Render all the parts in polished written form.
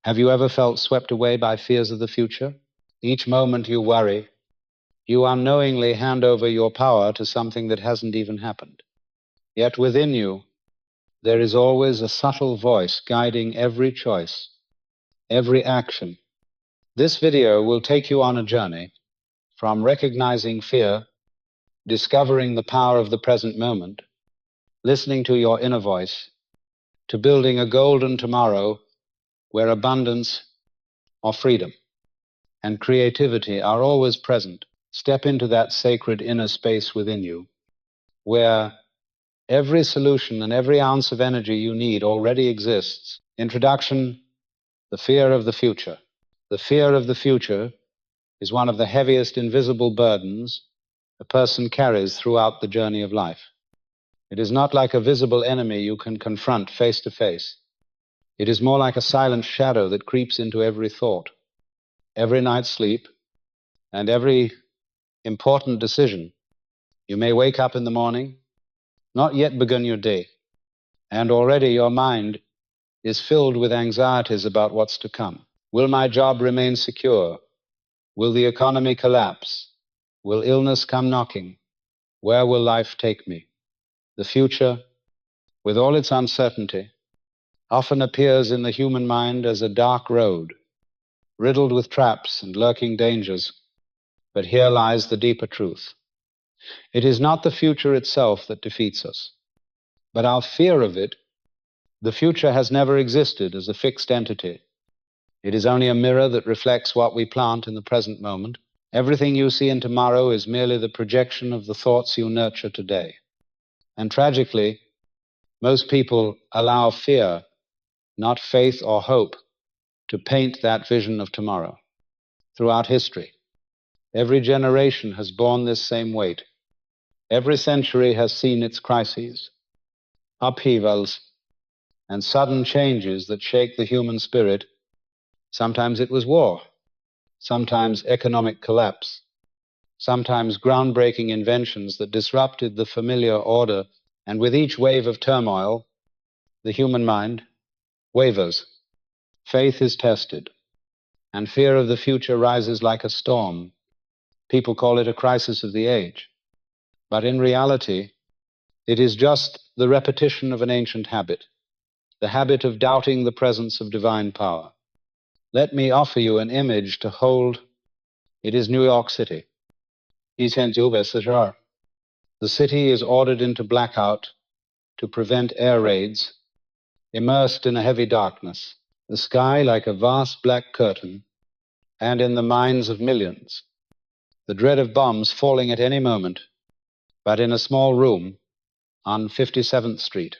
Have you ever felt swept away by fears of the future? Each moment you worry, you unknowingly hand over your power to something that hasn't even happened. Yet within you, there is always a subtle voice guiding every choice, every action. This video will take you on a journey from recognizing fear, discovering the power of the present moment, listening to your inner voice, to building a golden tomorrow where abundance or freedom and creativity are always present. Step into that sacred inner space within you, where every solution and every ounce of energy you need already exists. Introduction: the fear of the future. The fear of the future is one of the heaviest invisible burdens a person carries throughout the journey of life. It is not like a visible enemy you can confront face to face. It is more like a silent shadow that creeps into every thought, every night's sleep, and every important decision. You may wake up in the morning, not yet begun your day, and already your mind is filled with anxieties about what's to come. Will my job remain secure? Will the economy collapse? Will illness come knocking? Where will life take me? The future, with all its uncertainty, often appears in the human mind as a dark road, riddled with traps and lurking dangers. But here lies the deeper truth. It is not the future itself that defeats us, but our fear of it. The future has never existed as a fixed entity. It is only a mirror that reflects what we plant in the present moment. Everything you see in tomorrow is merely the projection of the thoughts you nurture today. And tragically, most people allow fear, not faith or hope, to paint that vision of tomorrow. Throughout history, every generation has borne this same weight. Every century has seen its crises, upheavals, and sudden changes that shake the human spirit. Sometimes it was war, sometimes economic collapse, sometimes groundbreaking inventions that disrupted the familiar order. And with each wave of turmoil, the human mind wavers. Faith is tested, and fear of the future rises like a storm. People call it a crisis of the age. But in reality, it is just the repetition of an ancient habit, the habit of doubting the presence of divine power. Let me offer you an image to hold. It is New York City. 1942. The city is ordered into blackout to prevent air raids, immersed in a heavy darkness, the sky like a vast black curtain, and in the minds of millions, the dread of bombs falling at any moment. But in a small room on 57th Street,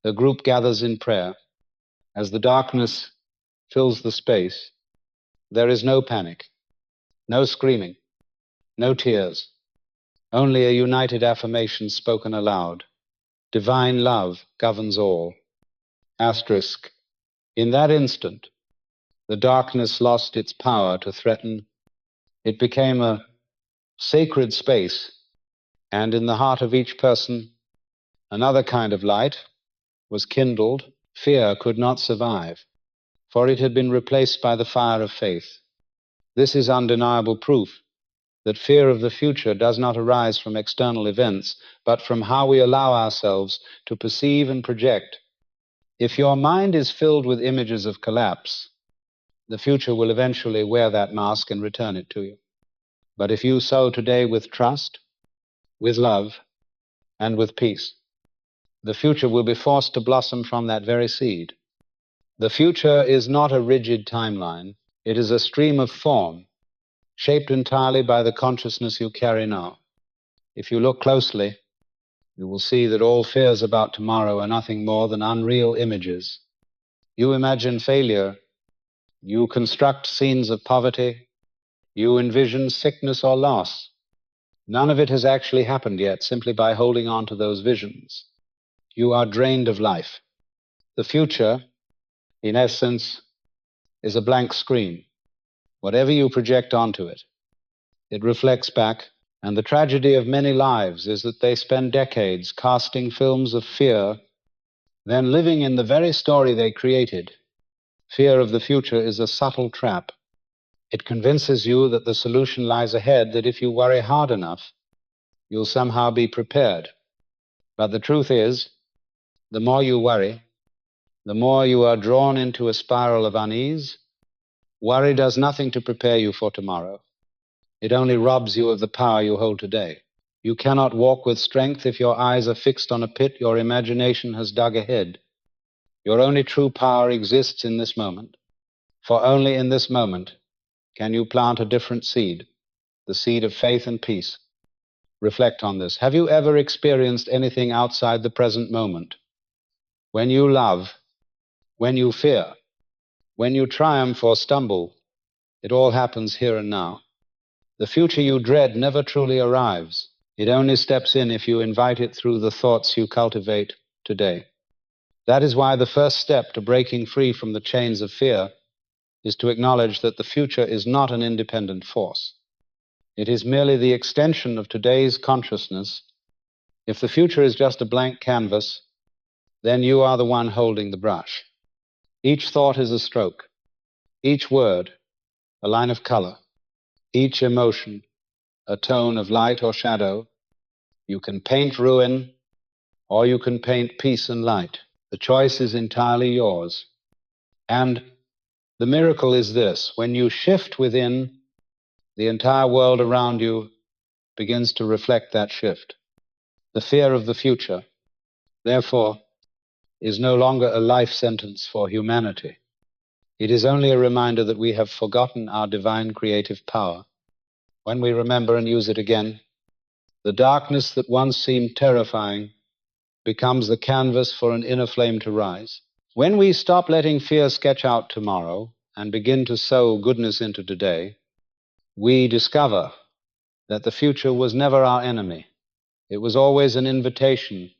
the group gathers in prayer. As the darkness fills the space, there is no panic, no screaming, no tears, only a united affirmation spoken aloud. Divine love governs all. Asterisk. In that instant, the darkness lost its power to threaten. It became a sacred space, and in the heart of each person, another kind of light was kindled. Fear could not survive, for it had been replaced by the fire of faith. This is undeniable proof that fear of the future does not arise from external events, but from how we allow ourselves to perceive and project. If your mind is filled with images of collapse, the future will eventually wear that mask and return it to you. But if you sow today with trust, with love, and with peace, the future will be forced to blossom from that very seed. The future is not a rigid timeline. It is a stream of form, shaped entirely by the consciousness you carry now. If you look closely, you will see that all fears about tomorrow are nothing more than unreal images. You imagine failure, you construct scenes of poverty, you envision sickness or loss. None of it has actually happened yet. Simply by holding on to those visions, you are drained of life. The future, in essence, is a blank screen. Whatever you project onto it, it reflects back. And the tragedy of many lives is that they spend decades casting films of fear, then living in the very story they created, Fear of the future is a subtle trap. It convinces you that the solution lies ahead, that if you worry hard enough, you'll somehow be prepared. But the truth is, the more you worry, the more you are drawn into a spiral of unease. Worry does nothing to prepare you for tomorrow. It only robs you of the power you hold today. You cannot walk with strength if your eyes are fixed on a pit your imagination has dug ahead. Your only true power exists in this moment, for only in this moment can you plant a different seed, the seed of faith and peace. Reflect on this. Have you ever experienced anything outside the present moment? When you love, when you fear, when you triumph or stumble, it all happens here and now. The future you dread never truly arrives. It only steps in if you invite it through the thoughts you cultivate today. That is why the first step to breaking free from the chains of fear is to acknowledge that the future is not an independent force. It is merely the extension of today's consciousness. If the future is just a blank canvas, then you are the one holding the brush. Each thought is a stroke, each word a line of color, each emotion a tone of light or shadow. You can paint ruin, or you can paint peace and light. The choice is entirely yours. And the miracle is this: when you shift within, the entire world around you begins to reflect that shift. The fear of the future, therefore, is no longer a life sentence for humanity. It is only a reminder that we have forgotten our divine creative power. When we remember and use it again, the darkness that once seemed terrifying becomes the canvas for an inner flame to rise. When we stop letting fear sketch out tomorrow and begin to sow goodness into today, we discover that the future was never our enemy. It was always an invitation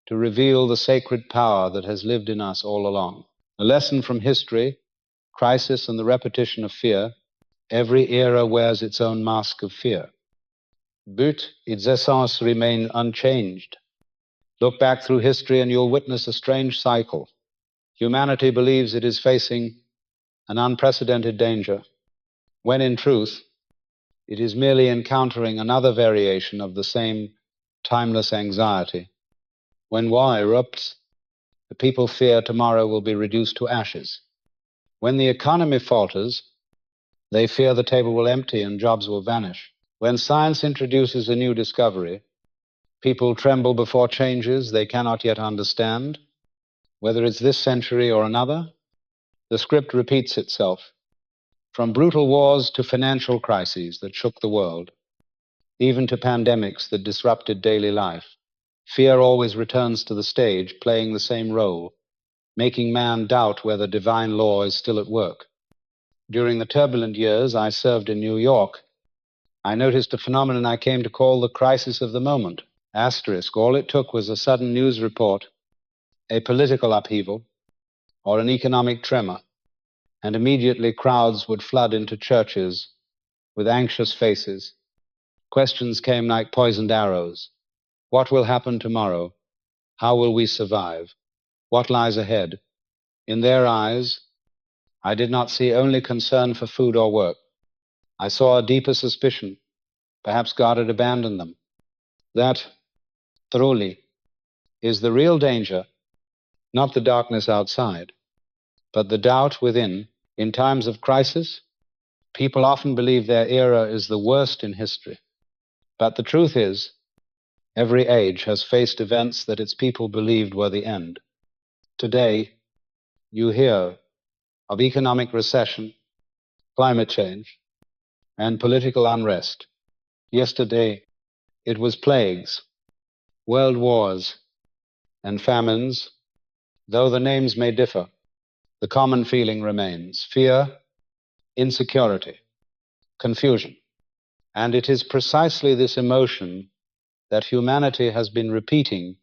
to reveal the sacred power that has lived in us all along. A lesson from history, crisis, and the repetition of fear: every era wears its own mask of fear. But its essence remains unchanged. Look back through history and you'll witness a strange cycle. Humanity believes it is facing an unprecedented danger, when in truth, it is merely encountering another variation of the same timeless anxiety. When war erupts, the people fear tomorrow will be reduced to ashes. When the economy falters, they fear the table will empty and jobs will vanish. When science introduces a new discovery, people tremble before changes they cannot yet understand. Whether it's this century or another, the script repeats itself. From brutal wars to financial crises that shook the world, even to pandemics that disrupted daily life, fear always returns to the stage, playing the same role, making man doubt whether divine law is still at work. During the turbulent years I served in New York, I noticed a phenomenon I came to call the crisis of the moment. Asterisk, all it took was a sudden news report, a political upheaval, or an economic tremor, and immediately crowds would flood into churches with anxious faces. Questions came like poisoned arrows. What will happen tomorrow? How will we survive? What lies ahead? In their eyes, I did not see only concern for food or work. I saw a deeper suspicion. Perhaps God had abandoned them. That, truly, is the real danger, not the darkness outside, but the doubt within. In times of crisis, people often believe their era is the worst in history. But the truth is, every age has faced events that its people believed were the end. Today, you hear of economic recession, climate change, and political unrest. Yesterday, it was plagues, world wars, and famines. Though the names may differ, the common feeling remains: fear, insecurity, confusion. And it is precisely this emotion that humanity has been repeating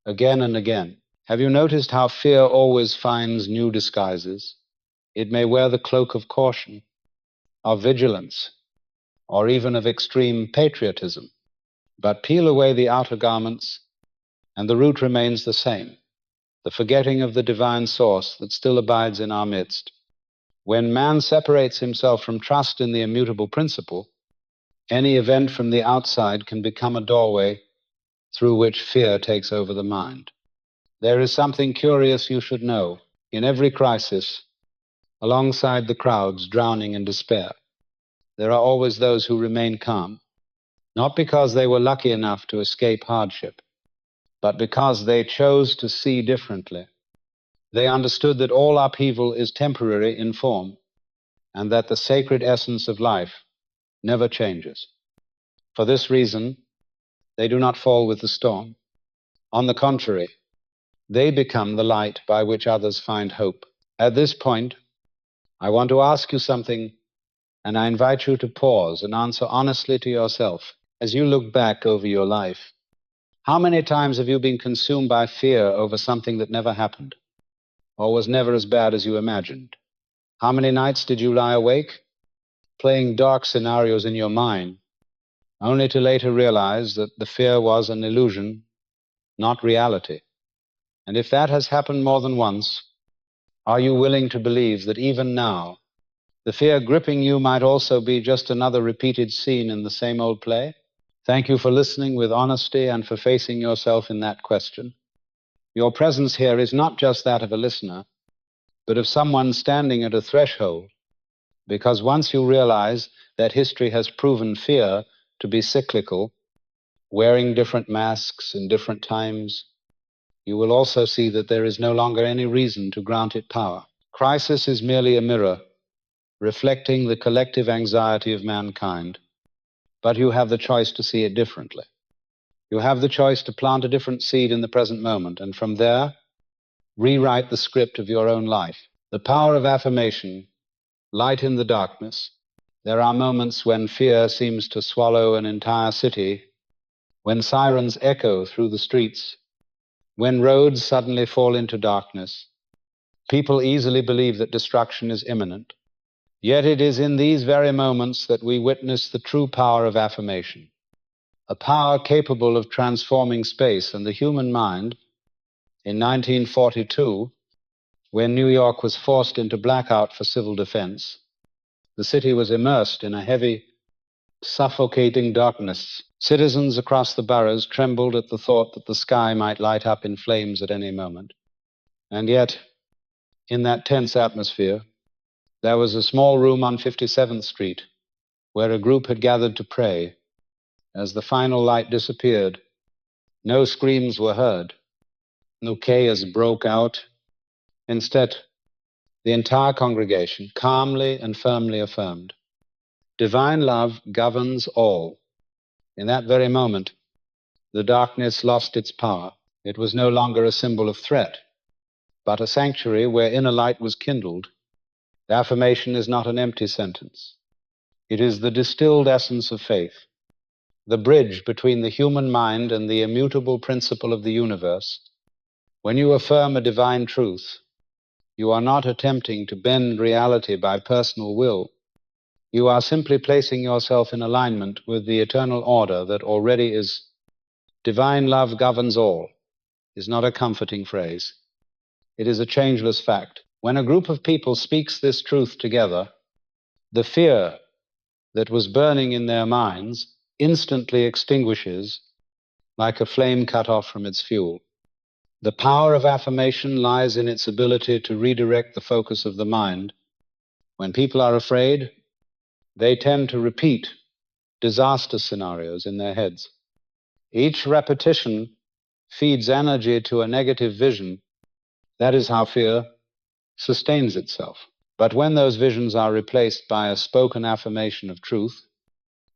again and again. Have you noticed how fear always finds new disguises? It may wear the cloak of caution, of vigilance, or even of extreme patriotism. But peel away the outer garments, and the root remains the same: the forgetting of the divine source that still abides in our midst. When man separates himself from trust in the immutable principle, any event from the outside can become a doorway through which fear takes over the mind. There is something curious you should know. In every crisis, alongside the crowds drowning in despair, there are always those who remain calm, not because they were lucky enough to escape hardship, but because they chose to see differently. They understood that all upheaval is temporary in form, and that the sacred essence of life never changes. For this reason, they do not fall with the storm. On the contrary, they become the light by which others find hope. At this point, I want to ask you something, and I invite you to pause and answer honestly to yourself. As you look back over your life, how many times have you been consumed by fear over something that never happened, or was never as bad as you imagined? How many nights did you lie awake, playing dark scenarios in your mind, only to later realize that the fear was an illusion, not reality? And if that has happened more than once, are you willing to believe that even now, the fear gripping you might also be just another repeated scene in the same old play? Thank you for listening with honesty and for facing yourself in that question. Your presence here is not just that of a listener, but of someone standing at a threshold, because once you realize that history has proven fear to be cyclical, wearing different masks in different times, you will also see that there is no longer any reason to grant it power. Crisis is merely a mirror, reflecting the collective anxiety of mankind, but you have the choice to see it differently. You have the choice to plant a different seed in the present moment, and from there, rewrite the script of your own life. The power of affirmation, light in the darkness. There are moments when fear seems to swallow an entire city, when sirens echo through the streets, when roads suddenly fall into darkness. People easily believe that destruction is imminent. Yet it is in these very moments that we witness the true power of affirmation, a power capable of transforming space and the human mind. In 1942, when New York was forced into blackout for civil defense, the city was immersed in a heavy, suffocating darkness. Citizens across the boroughs trembled at the thought that the sky might light up in flames at any moment. And yet, in that tense atmosphere, there was a small room on 57th Street where a group had gathered to pray. As the final light disappeared, no screams were heard, no chaos broke out. Instead, the entire congregation calmly and firmly affirmed, "Divine love governs all." In that very moment, the darkness lost its power. It was no longer a symbol of threat, but a sanctuary where inner light was kindled. The affirmation is not an empty sentence. It is the distilled essence of faith, the bridge between the human mind and the immutable principle of the universe. When you affirm a divine truth, you are not attempting to bend reality by personal will. You are simply placing yourself in alignment with the eternal order that already is. Divine love governs all is not a comforting phrase. It is a changeless fact. When a group of people speaks this truth together, the fear that was burning in their minds instantly extinguishes like a flame cut off from its fuel. The power of affirmation lies in its ability to redirect the focus of the mind. When people are afraid, they tend to repeat disaster scenarios in their heads. Each repetition feeds energy to a negative vision. That is how fear sustains itself. But when those visions are replaced by a spoken affirmation of truth,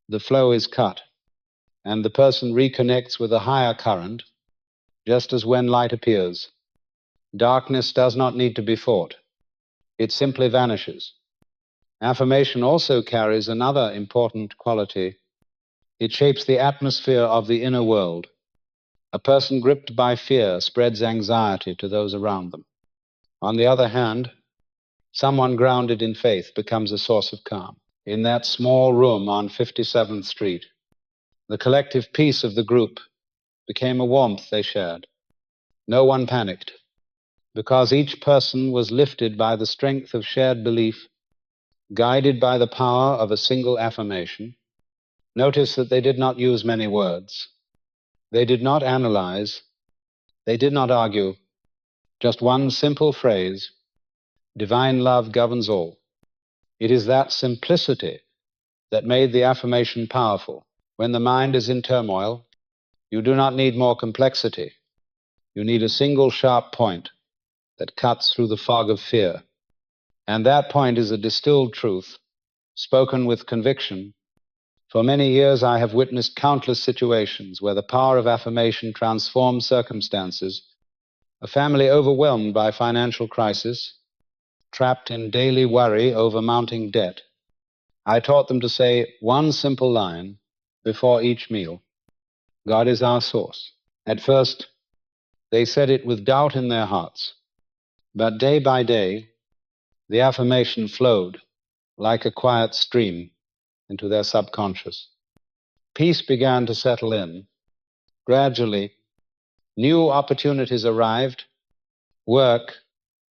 the flow is cut, and the person reconnects with a higher current, just as when light appears. Darkness does not need to be fought. It simply vanishes. Affirmation also carries another important quality. It shapes the atmosphere of the inner world. A person gripped by fear spreads anxiety to those around them. On the other hand, someone grounded in faith becomes a source of calm. In that small room on 57th Street, the collective peace of the group became a warmth they shared. No one panicked. because each person was lifted by the strength of shared belief, guided by the power of a single affirmation. Notice that they did not use many words. They did not analyze. They did not argue. Just one simple phrase: divine love governs all. It is that simplicity that made the affirmation powerful. When the mind is in turmoil, you do not need more complexity. You need a single sharp point that cuts through the fog of fear. And that point is a distilled truth, spoken with conviction. For many years, I have witnessed countless situations where the power of affirmation transformed circumstances. A family overwhelmed by financial crisis, trapped in daily worry over mounting debt. I taught them to say one simple line before each meal: God is our source. At first, they said it with doubt in their hearts, but day by day, the affirmation flowed like a quiet stream into their subconscious. Peace began to settle in. Gradually, new opportunities arrived. Work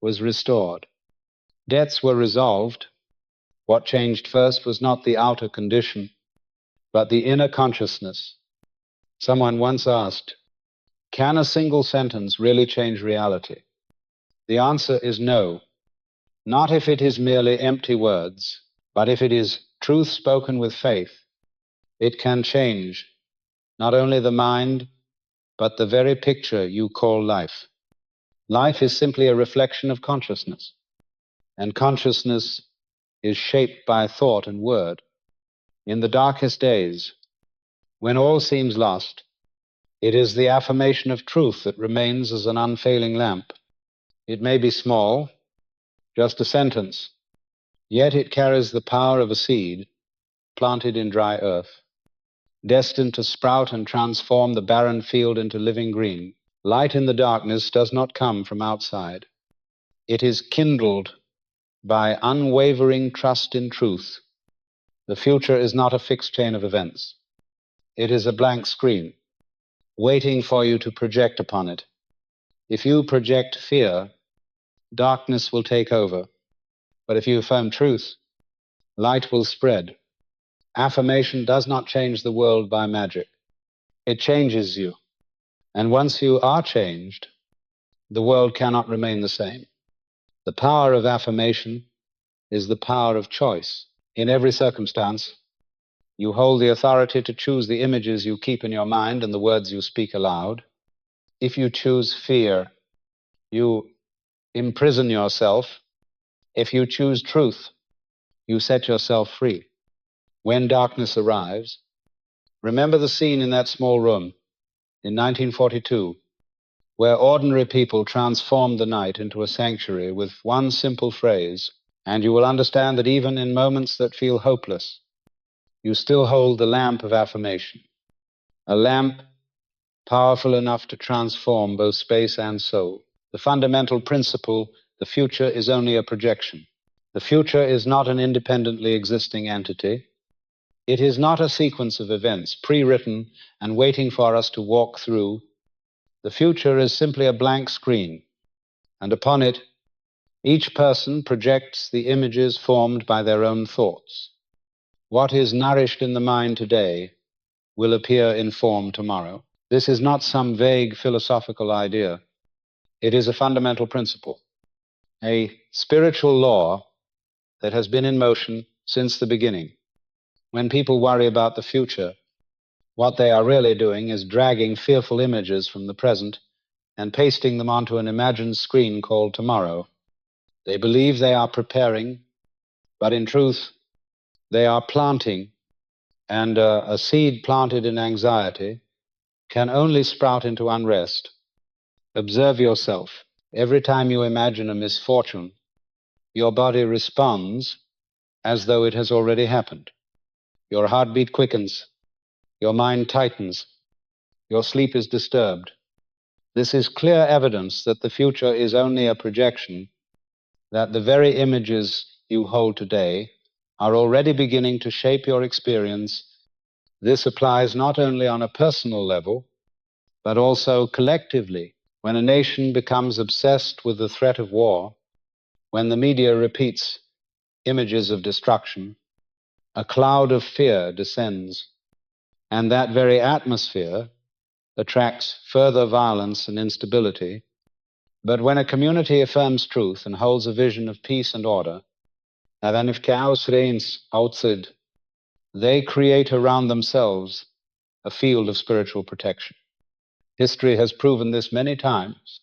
was restored. Debts were resolved. What changed first was not the outer condition, but the inner consciousness. Someone once asked, can a single sentence really change reality? The answer is no. Not if it is merely empty words, but if it is truth spoken with faith. It can change not only the mind, but the very picture you call life. Life is simply a reflection of consciousness, and consciousness is shaped by thought and word. In the darkest days, when all seems lost, it is the affirmation of truth that remains as an unfailing lamp. It may be small, just a sentence, yet it carries the power of a seed planted in dry earth, destined to sprout and transform the barren field into living green. Light in the darkness does not come from outside. It is kindled by unwavering trust in truth. The future is not a fixed chain of events. It is a blank screen, waiting for you to project upon it. If you project fear, darkness will take over. But if you affirm truth, light will spread. Affirmation does not change the world by magic. It changes you. And once you are changed, the world cannot remain the same. The power of affirmation is the power of choice. In every circumstance, you hold the authority to choose the images you keep in your mind and the words you speak aloud. If you choose fear, you imprison yourself. If you choose truth, you set yourself free. When darkness arrives, remember the scene in that small room in 1942, where ordinary people transformed the night into a sanctuary with one simple phrase, and you will understand that even in moments that feel hopeless, you still hold the lamp of affirmation, a lamp powerful enough to transform both space and soul. The fundamental principle: the future is only a projection. The future is not an independently existing entity. It is not a sequence of events pre-written and waiting for us to walk through. The future is simply a blank screen, and upon it, each person projects the images formed by their own thoughts. What is nourished in the mind today will appear in form tomorrow. This is not some vague philosophical idea. It is a fundamental principle, a spiritual law that has been in motion since the beginning. When people worry about the future, what they are really doing is dragging fearful images from the present and pasting them onto an imagined screen called tomorrow. They believe they are preparing, but in truth, they are planting, and a seed planted in anxiety can only sprout into unrest. Observe yourself. Every time you imagine a misfortune, your body responds as though it has already happened. Your heartbeat quickens, your mind tightens, your sleep is disturbed. This is clear evidence that the future is only a projection, that the very images you hold today are already beginning to shape your experience. This applies not only on a personal level, but also collectively. When a nation becomes obsessed with the threat of war, when the media repeats images of destruction, a cloud of fear descends, and that very atmosphere attracts further violence and instability. But when a community affirms truth and holds a vision of peace and order, then if chaos reigns outside, they create around themselves a field of spiritual protection. History has proven this many times,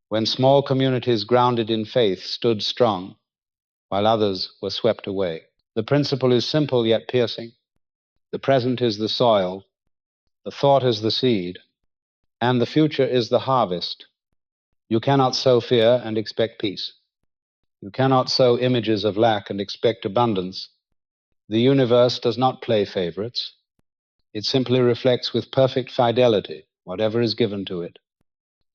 when small communities grounded in faith stood strong, while others were swept away. The principle is simple yet piercing. The present is the soil, the thought is the seed, and the future is the harvest. You cannot sow fear and expect peace. You cannot sow images of lack and expect abundance. The universe does not play favorites. It simply reflects with perfect fidelity whatever is given to it.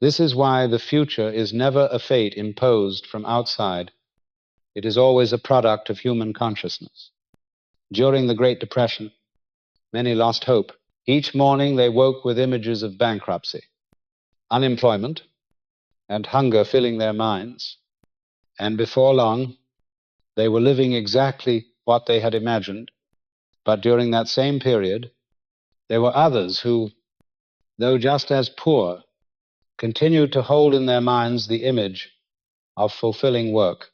This is why the future is never a fate imposed from outside. It is always a product of human consciousness. During the Great Depression, many lost hope. Each morning they woke with images of bankruptcy, unemployment, and hunger filling their minds. And before long, they were living exactly what they had imagined. But during that same period, there were others who, though just as poor, continued to hold in their minds the image of fulfilling work,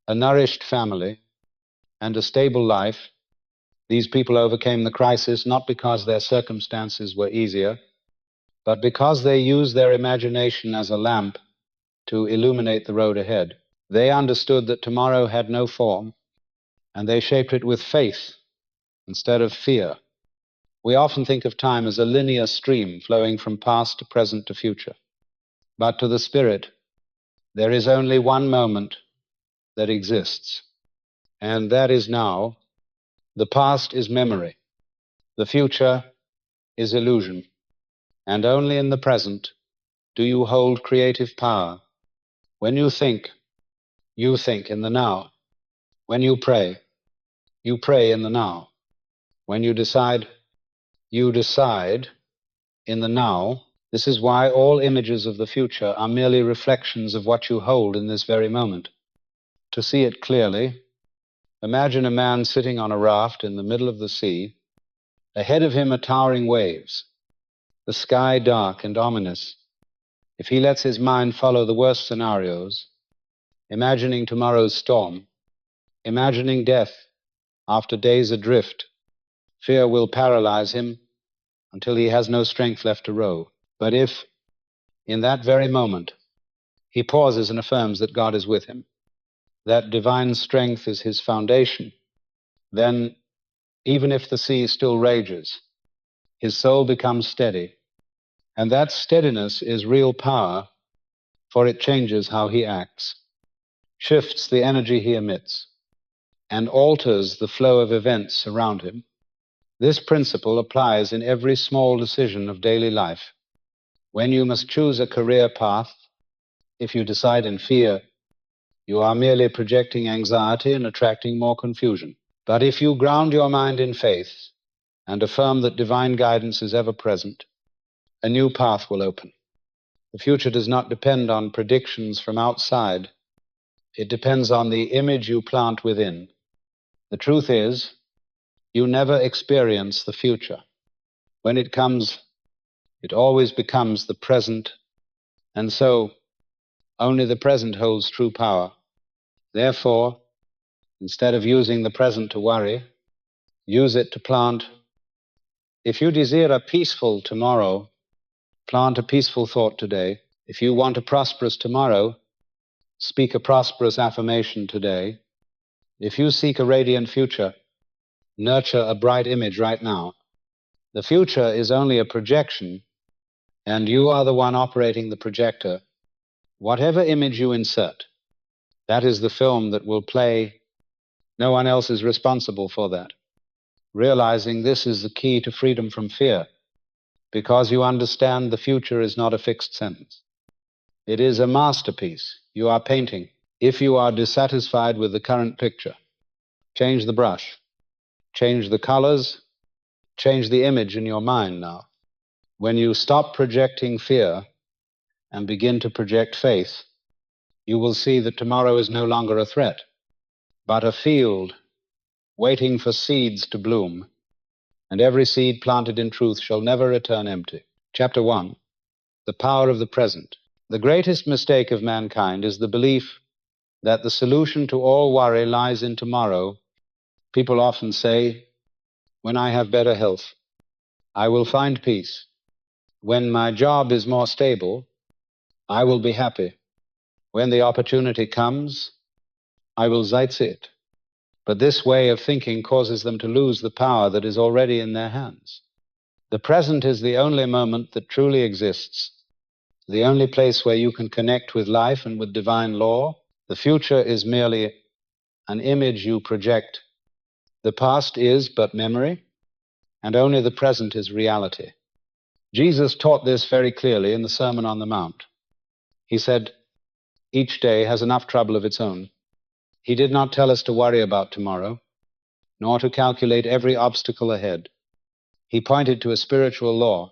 a nourished family, and a stable life. These people overcame the crisis not because their circumstances were easier, but because they used their imagination as a lamp to illuminate the road ahead. They understood that tomorrow had no form, and they shaped it with faith instead of fear. We often think of time as a linear stream flowing from past to present to future. But to the spirit, there is only one moment that exists, and that is now. The past is memory. The future is illusion. And only in the present do you hold creative power. When you think in the now. When you pray in the now. When you decide in the now. This is why all images of the future are merely reflections of what you hold in this very moment. To see it clearly, imagine a man sitting on a raft in the middle of the sea. Ahead of him are towering waves, the sky dark and ominous. If he lets his mind follow the worst scenarios, imagining tomorrow's storm, imagining death after days adrift, fear will paralyze him until he has no strength left to row. But if, in that very moment, he pauses and affirms that God is with him, that divine strength is his foundation, then, even if the sea still rages, his soul becomes steady. And that steadiness is real power, for it changes how he acts, shifts the energy he emits, and alters the flow of events around him. This principle applies in every small decision of daily life. When you must choose a career path, if you decide in fear, you are merely projecting anxiety and attracting more confusion. But if you ground your mind in faith and affirm that divine guidance is ever present, a new path will open. The future does not depend on predictions from outside. It depends on the image you plant within. The truth is, you never experience the future. When it comes, it always becomes the present, and so only the present holds true power. Therefore, instead of using the present to worry, use it to plant. If you desire a peaceful tomorrow, plant a peaceful thought today. If you want a prosperous tomorrow, speak a prosperous affirmation today. If you seek a radiant future, nurture a bright image right now. The future is only a projection, and you are the one operating the projector. Whatever image you insert, that is the film that will play. No one else is responsible for that. Realizing this is the key to freedom from fear, because you understand the future is not a fixed sentence. It is a masterpiece you are painting. If you are dissatisfied with the current picture, change the brush, change the colors, change the image in your mind now. When you stop projecting fear and begin to project faith, you will see that tomorrow is no longer a threat, but a field waiting for seeds to bloom, and every seed planted in truth shall never return empty. Chapter 1. The Power of the Present. The greatest mistake of mankind is the belief that the solution to all worry lies in tomorrow. People often say, when I have better health, I will find peace. When my job is more stable, I will be happy. When the opportunity comes, I will seize it. But this way of thinking causes them to lose the power that is already in their hands. The present is the only moment that truly exists, the only place where you can connect with life and with divine law. The future is merely an image you project. The past is but memory, and only the present is reality. Jesus taught this very clearly in the Sermon on the Mount. He said, each day has enough trouble of its own. He did not tell us to worry about tomorrow, nor to calculate every obstacle ahead. He pointed to a spiritual law,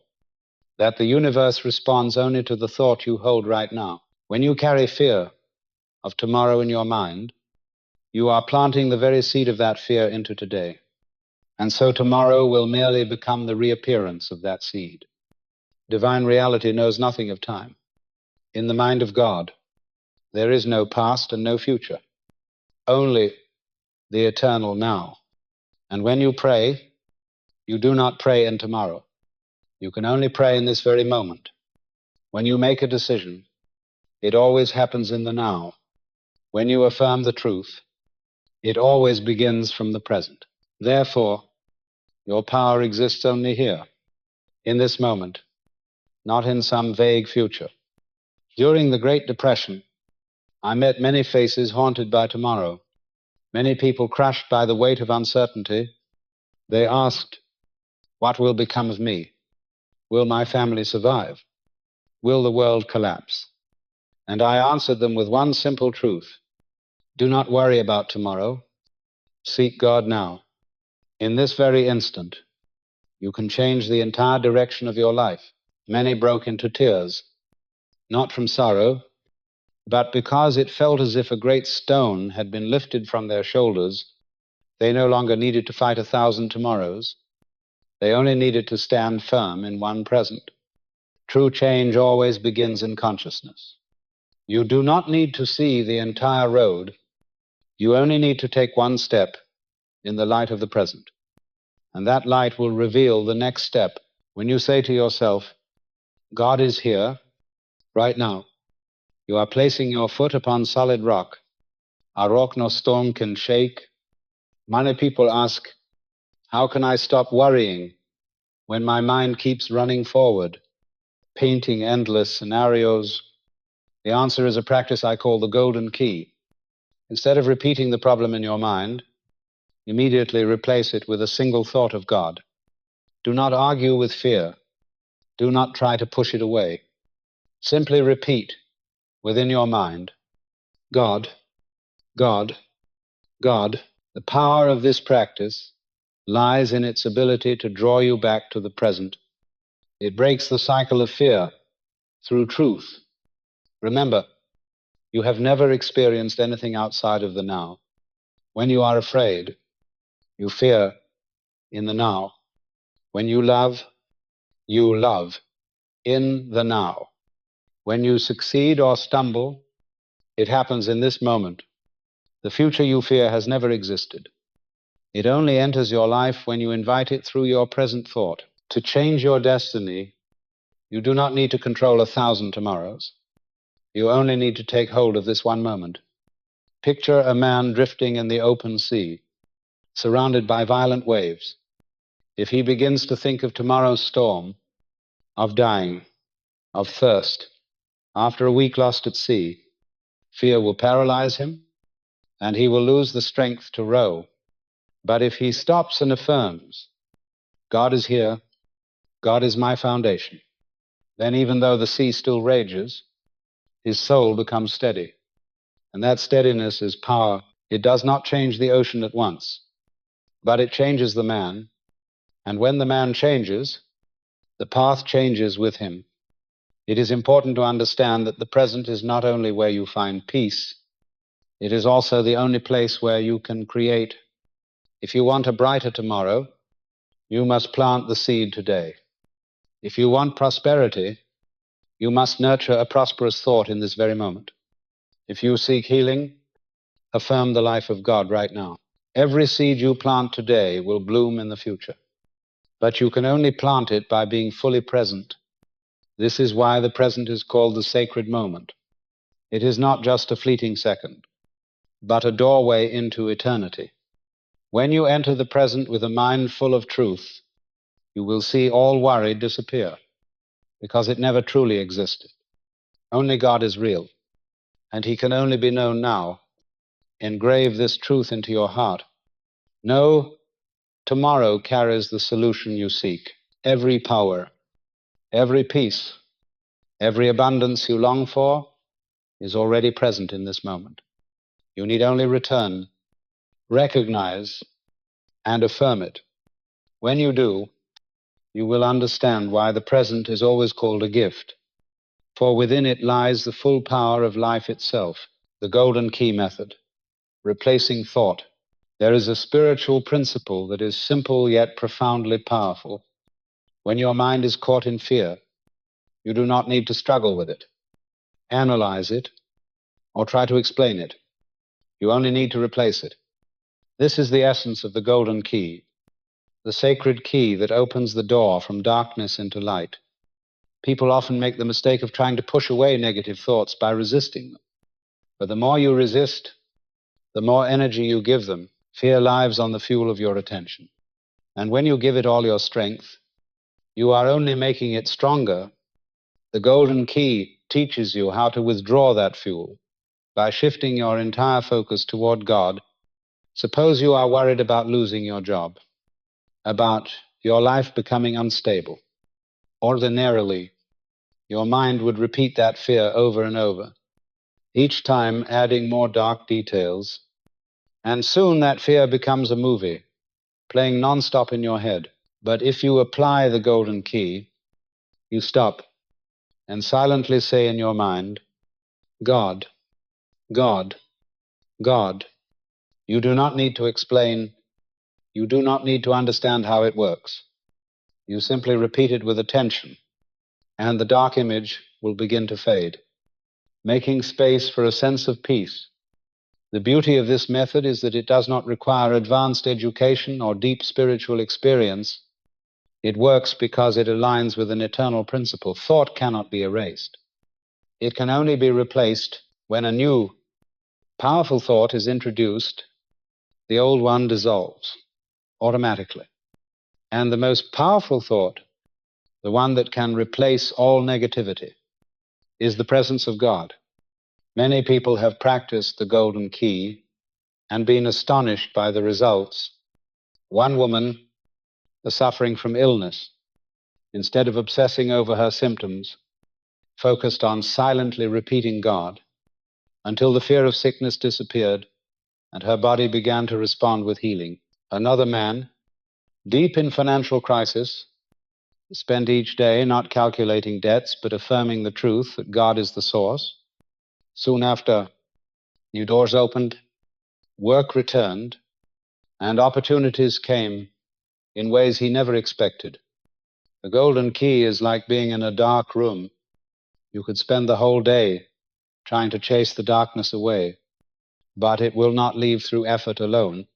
that the universe responds only to the thought you hold right now. When you carry fear of tomorrow in your mind, you are planting the very seed of that fear into today. And so tomorrow will merely become the reappearance of that seed. Divine reality knows nothing of time. In the mind of God, there is no past and no future, only the eternal now. And when you pray, you do not pray in tomorrow. You can only pray in this very moment. When you make a decision, it always happens in the now. When you affirm the truth, it always begins from the present. Therefore, your power exists only here, in this moment, not in some vague future. During the Great Depression, I met many faces haunted by tomorrow, many people crushed by the weight of uncertainty. They asked, what will become of me? Will my family survive? Will the world collapse? And I answered them with one simple truth. Do not worry about tomorrow. Seek God now. In this very instant, you can change the entire direction of your life. Many broke into tears, not from sorrow, but because it felt as if a great stone had been lifted from their shoulders. They no longer needed to fight 1,000 tomorrows. They only needed to stand firm in one present. True change always begins in consciousness. You do not need to see the entire road. You only need to take one step in the light of the present. And that light will reveal the next step. When you say to yourself, God is here, right now, you are placing your foot upon solid rock. A rock no storm can shake. Many people ask, how can I stop worrying when my mind keeps running forward, painting endless scenarios? The answer is a practice I call the golden key. Instead of repeating the problem in your mind, immediately replace it with a single thought of God. Do not argue with fear. Do not try to push it away. Simply repeat within your mind, God, God, God. The power of this practice lies in its ability to draw you back to the present. It breaks the cycle of fear through truth. Remember, you have never experienced anything outside of the now. When you are afraid, you fear in the now. When you love in the now. When you succeed or stumble, it happens in this moment. The future you fear has never existed. It only enters your life when you invite it through your present thought. To change your destiny, you do not need to control 1,000 tomorrows. You only need to take hold of this one moment. Picture a man drifting in the open sea, surrounded by violent waves. If he begins to think of tomorrow's storm, of dying, of thirst, after a week lost at sea, fear will paralyze him, and he will lose the strength to row. But if he stops and affirms, God is here, God is my foundation, then even though the sea still rages, his soul becomes steady. And that steadiness is power. It does not change the ocean at once, but it changes the man. And when the man changes, the path changes with him. It is important to understand that the present is not only where you find peace, it is also the only place where you can create. If you want a brighter tomorrow, you must plant the seed today. If you want prosperity, you must nurture a prosperous thought in this very moment. If you seek healing, affirm the life of God right now. Every seed you plant today will bloom in the future, but you can only plant it by being fully present. This is why the present is called the sacred moment. It is not just a fleeting second, but a doorway into eternity. When you enter the present with a mind full of truth, you will see all worry disappear, because it never truly existed. Only God is real, and He can only be known now. Engrave this truth into your heart. Know tomorrow carries the solution you seek. Every power, every peace, every abundance you long for is already present in this moment. You need only return, recognize, and affirm it. When you do, you will understand why the present is always called a gift, for within it lies the full power of life itself. The golden key method, replacing thought. There is a spiritual principle that is simple yet profoundly powerful. When your mind is caught in fear, you do not need to struggle with it, analyze it, or try to explain it. You only need to replace it. This is the essence of the golden key, the sacred key that opens the door from darkness into light. People often make the mistake of trying to push away negative thoughts by resisting them. But the more you resist, the more energy you give them. Fear lives on the fuel of your attention. And when you give it all your strength, you are only making it stronger. The golden key teaches you how to withdraw that fuel by shifting your entire focus toward God. Suppose you are worried about losing your job, about your life becoming unstable. Ordinarily, your mind would repeat that fear over and over, each time adding more dark details, and soon that fear becomes a movie, playing nonstop in your head. But if you apply the golden key, you stop and silently say in your mind, God, God, God. You do not need to explain, you do not need to understand how it works. You simply repeat it with attention, and the dark image will begin to fade, making space for a sense of peace. The beauty of this method is that it does not require advanced education or deep spiritual experience. It works because it aligns with an eternal principle. Thought cannot be erased. It can only be replaced when a new, powerful thought is introduced. The old one dissolves automatically. And the most powerful thought, the one that can replace all negativity, is the presence of God. Many people have practiced the golden key and been astonished by the results. One woman is suffering from illness. Instead of obsessing over her symptoms, focused on silently repeating God until the fear of sickness disappeared and her body began to respond with healing. Another man, deep in financial crisis, spent each day not calculating debts but affirming the truth that God is the source. Soon after, new doors opened, work returned, and opportunities came in ways he never expected. The golden key is like being in a dark room. You could spend the whole day trying to chase the darkness away, but it will not leave through effort alone.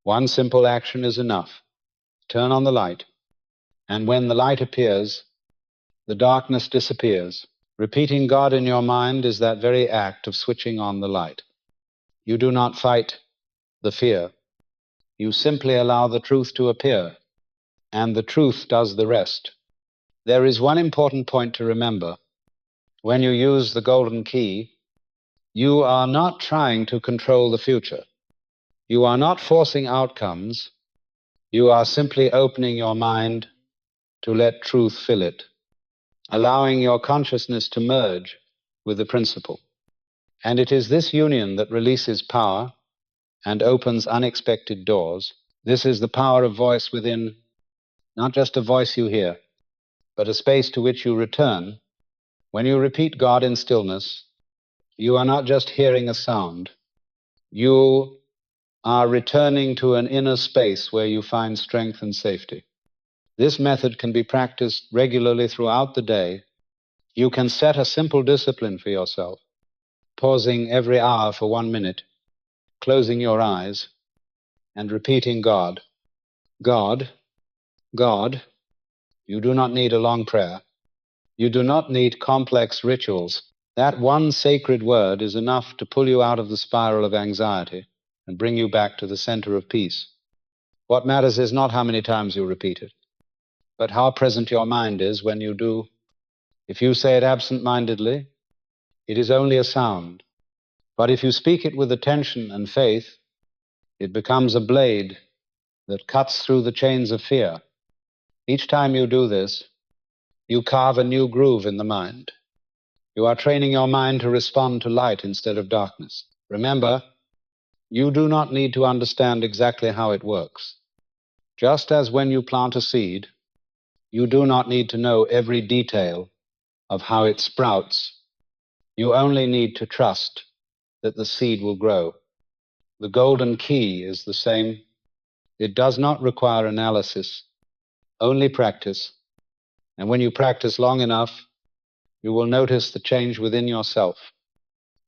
One simple action is enough. Turn on the light, and when the light appears, the darkness disappears. Repeating God in your mind is that very act of switching on the light. You do not fight the fear. You simply allow the truth to appear, and the truth does the rest. There is one important point to remember. When you use the golden key, you are not trying to control the future. You are not forcing outcomes. You are simply opening your mind to let truth fill it, allowing your consciousness to merge with the principle. And it is this union that releases power and opens unexpected doors. This is the power of voice within, not just a voice you hear, but a space to which you return When you repeat God in stillness, you are not just hearing a sound. You are returning to an inner space where you find strength and safety. This method can be practiced regularly throughout the day. You can set a simple discipline for yourself, pausing every hour for 1 minute, closing your eyes, and repeating God. God, God. You do not need a long prayer. You do not need complex rituals. That one sacred word is enough to pull you out of the spiral of anxiety and bring you back to the center of peace. What matters is not how many times you repeat it, but how present your mind is when you do. If you say it absent-mindedly, it is only a sound. But if you speak it with attention and faith, it becomes a blade that cuts through the chains of fear. Each time you do this, you carve a new groove in the mind. You are training your mind to respond to light instead of darkness. Remember, you do not need to understand exactly how it works. Just as when you plant a seed, you do not need to know every detail of how it sprouts. You only need to trust that the seed will grow. The golden key is the same. It does not require analysis, only practice. And when you practice long enough, you will notice the change within yourself.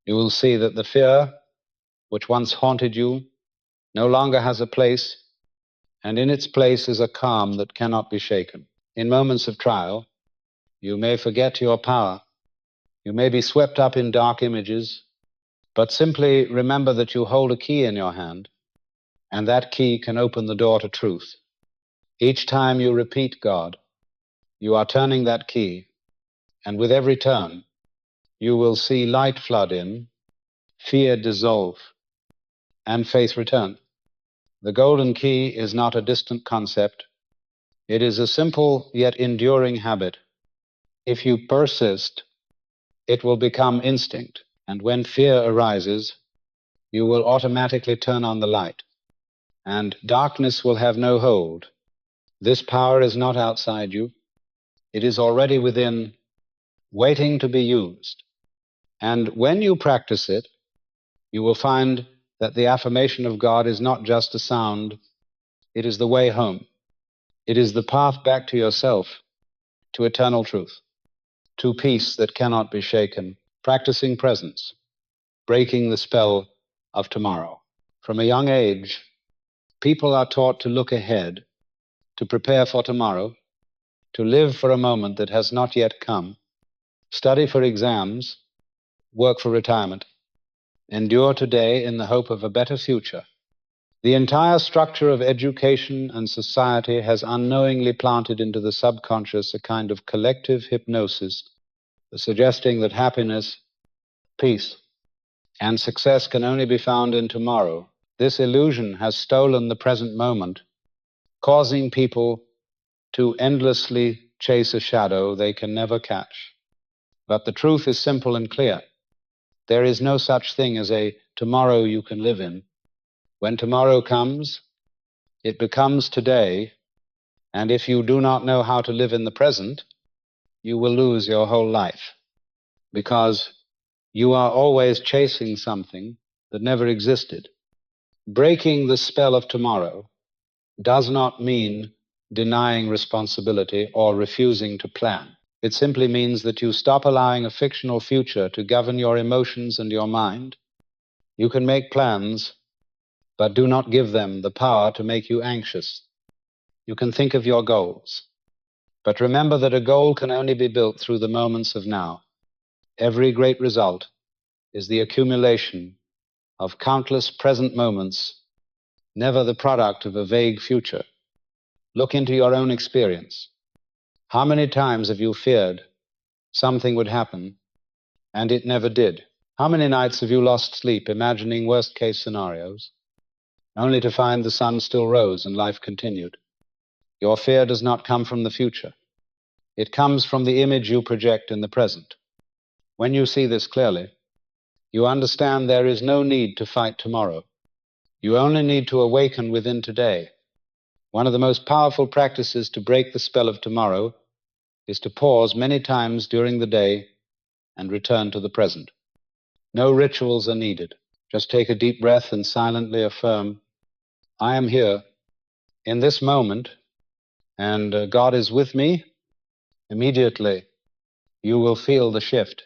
You will see that the fear which once haunted you no longer has a place, and in its place is a calm that cannot be shaken. In moments of trial, you may forget your power. You may be swept up in dark images, but simply remember that you hold a key in your hand, and that key can open the door to truth. Each time you repeat God, you are turning that key, and with every turn, you will see light flood in, fear dissolve, and faith return. The golden key is not a distant concept. It is a simple yet enduring habit. If you persist, it will become instinct, and when fear arises, you will automatically turn on the light, and darkness will have no hold. This power is not outside you. It is already within, waiting to be used. And when you practice it, you will find that the affirmation of God is not just a sound, it is the way home. It is the path back to yourself, to eternal truth, to peace that cannot be shaken, practicing presence, breaking the spell of tomorrow. From a young age, people are taught to look ahead, to prepare for tomorrow, to live for a moment that has not yet come, study for exams, work for retirement, endure today in the hope of a better future. The entire structure of education and society has unknowingly planted into the subconscious a kind of collective hypnosis, suggesting that happiness, peace, and success can only be found in tomorrow. This illusion has stolen the present moment, causing people to endlessly chase a shadow they can never catch. But the truth is simple and clear. There is no such thing as a tomorrow you can live in. When tomorrow comes, it becomes today, and if you do not know how to live in the present, you will lose your whole life, because you are always chasing something that never existed. Breaking the spell of tomorrow does not mean denying responsibility or refusing to plan. It simply means that you stop allowing a fictional future to govern your emotions and your mind. You can make plans, but do not give them the power to make you anxious. You can think of your goals, but remember that a goal can only be built through the moments of now. Every great result is the accumulation of countless present moments, never the product of a vague future. Look into your own experience. How many times have you feared something would happen and it never did? How many nights have you lost sleep imagining worst-case scenarios, only to find the sun still rose and life continued? Your fear does not come from the future. It comes from the image you project in the present. When you see this clearly, you understand there is no need to fight tomorrow. You only need to awaken within today. One of the most powerful practices to break the spell of tomorrow is to pause many times during the day and return to the present. No rituals are needed. Just take a deep breath and silently affirm, I am here in this moment, and God is with me. Immediately, you will feel the shift.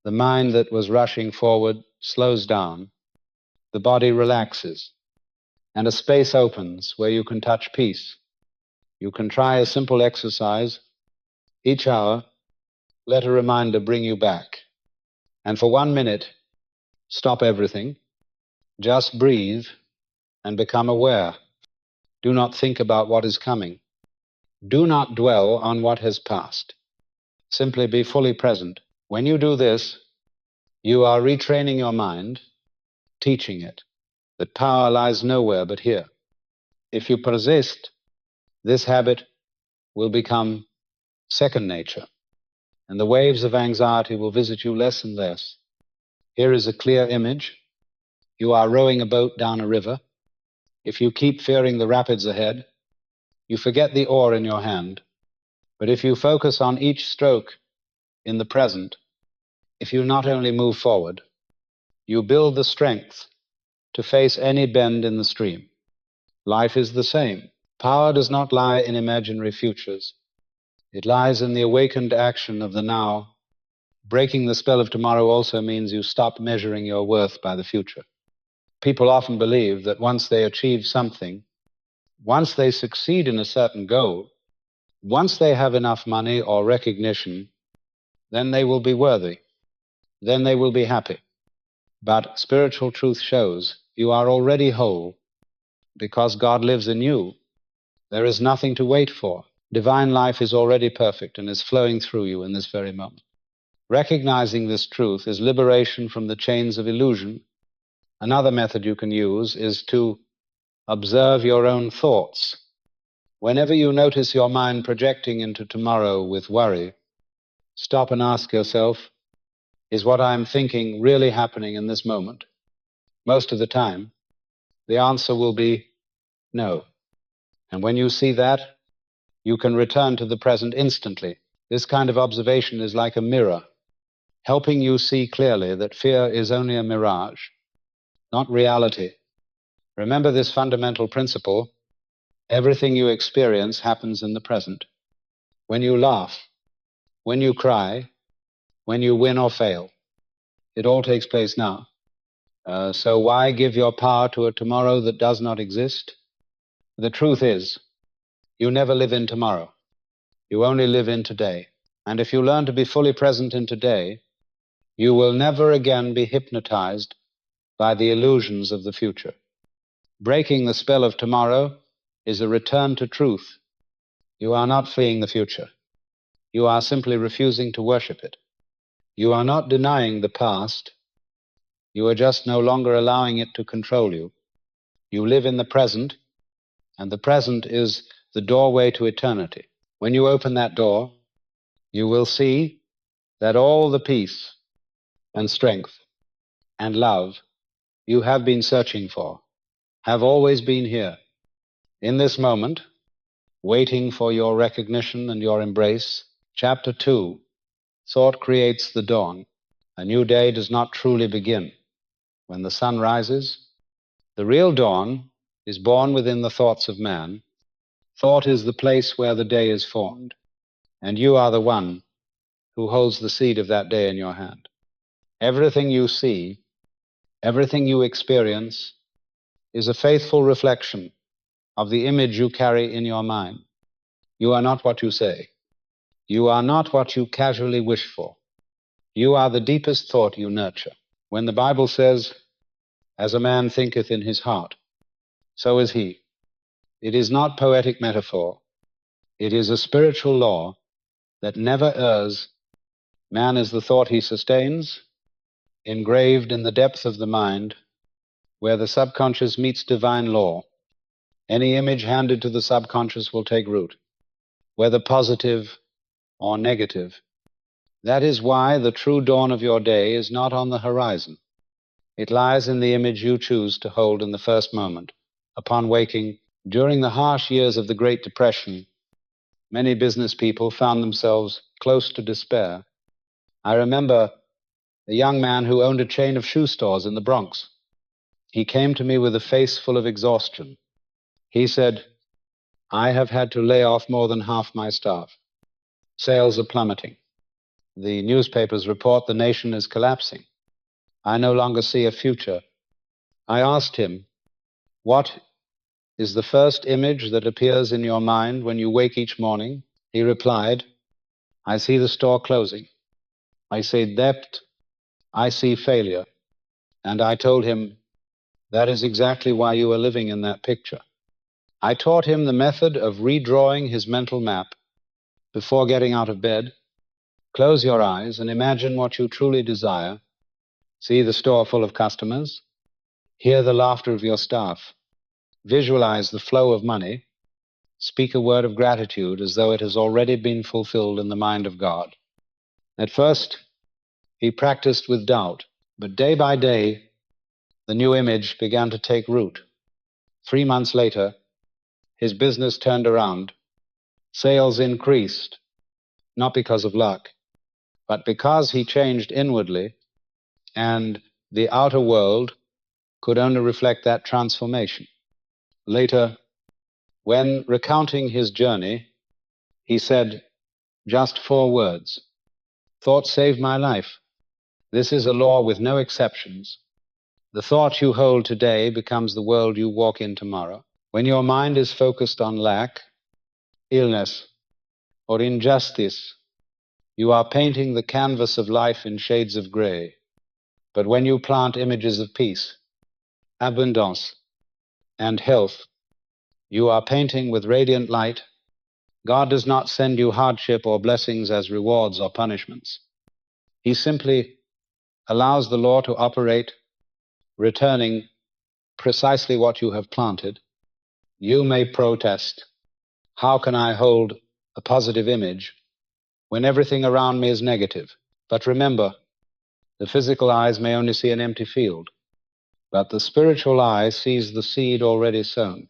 The mind that was rushing forward slows down, the body relaxes, and a space opens where you can touch peace. You can try a simple exercise. Each hour, let a reminder bring you back. And for 1 minute, stop everything, just breathe and become aware. Do not think about what is coming. Do not dwell on what has passed. Simply be fully present. When you do this, you are retraining your mind, teaching it that power lies nowhere but here. If you persist, this habit will become second nature, and the waves of anxiety will visit you less and less. Here is a clear image. You are rowing a boat down a river. If you keep fearing the rapids ahead, you forget the oar in your hand. But if you focus on each stroke in the present, if you not only move forward, you build the strength to face any bend in the stream. Life is the same. Power does not lie in imaginary futures. It lies in the awakened action of the now. Breaking the spell of tomorrow also means you stop measuring your worth by the future. People often believe that once they achieve something, once they succeed in a certain goal, once they have enough money or recognition, then they will be worthy. Then they will be happy. But spiritual truth shows you are already whole because God lives in you. There is nothing to wait for. Divine life is already perfect and is flowing through you in this very moment. Recognizing this truth is liberation from the chains of illusion. Another method you can use is to observe your own thoughts. Whenever you notice your mind projecting into tomorrow with worry, stop and ask yourself, is what I'm thinking really happening in this moment? Most of the time, the answer will be no. And when you see that, you can return to the present instantly. This kind of observation is like a mirror, helping you see clearly that fear is only a mirage, not reality. Remember this fundamental principle: everything you experience happens in the present. When you laugh, when you cry, when you win or fail, it all takes place now. So why give your power to a tomorrow that does not exist? The truth is, you never live in tomorrow. You only live in today. And if you learn to be fully present in today, you will never again be hypnotized by the illusions of the future. Breaking the spell of tomorrow is a return to truth. You are not fleeing the future. You are simply refusing to worship it. You are not denying the past. You are just no longer allowing it to control you. You live in the present, and the present is the doorway to eternity. When you open that door, you will see that all the peace and strength and love you have been searching for have always been here, in this moment, waiting for your recognition and your embrace. Chapter 2, Thought Creates the Dawn. A new day does not truly begin when the sun rises. The real dawn is born within the thoughts of man. Thought is the place where the day is formed, and you are the one who holds the seed of that day in your hand. Everything you see, everything you experience, is a faithful reflection of the image you carry in your mind. You are not what you say. You are not what you casually wish for. You are the deepest thought you nurture. When the Bible says, as a man thinketh in his heart, so is he, it is not poetic metaphor. It is a spiritual law that never errs. Man is the thought he sustains, engraved in the depth of the mind, where the subconscious meets divine law. Any image handed to the subconscious will take root, whether positive or negative. That is why the true dawn of your day is not on the horizon. It lies in the image you choose to hold in the first moment. Upon waking, during the harsh years of the Great Depression, many business people found themselves close to despair. I remember a young man who owned a chain of shoe stores in the Bronx. He came to me with a face full of exhaustion. He said, "I have had to lay off more than half my staff. Sales are plummeting. The newspapers report the nation is collapsing. I no longer see a future." I asked him, "What is the first image that appears in your mind when you wake each morning?" He replied, "I see the store closing. I see debt. I see failure." And I told him, "That is exactly why you are living in that picture." I taught him the method of redrawing his mental map. Before getting out of bed, close your eyes and imagine what you truly desire. See the store full of customers. Hear the laughter of your staff. Visualize the flow of money. Speak a word of gratitude as though it has already been fulfilled in the mind of God. At first, he practiced with doubt, but day by day, the new image began to take root. 3 months later, his business turned around. Sales increased, not because of luck, but because he changed inwardly, and the outer world could only reflect that transformation. Later, when recounting his journey, he said just 4 words: "Thought saved my life." This is a law with no exceptions. The thought you hold today becomes the world you walk in tomorrow. When your mind is focused on lack, illness, or injustice, you are painting the canvas of life in shades of gray. But when you plant images of peace, abundance, and health, you are painting with radiant light. God does not send you hardship or blessings as rewards or punishments. He simply allows the law to operate, returning precisely what you have planted. You may protest, "How can I hold a positive image when everything around me is negative?" But remember, the physical eyes may only see an empty field, but the spiritual eye sees the seed already sown.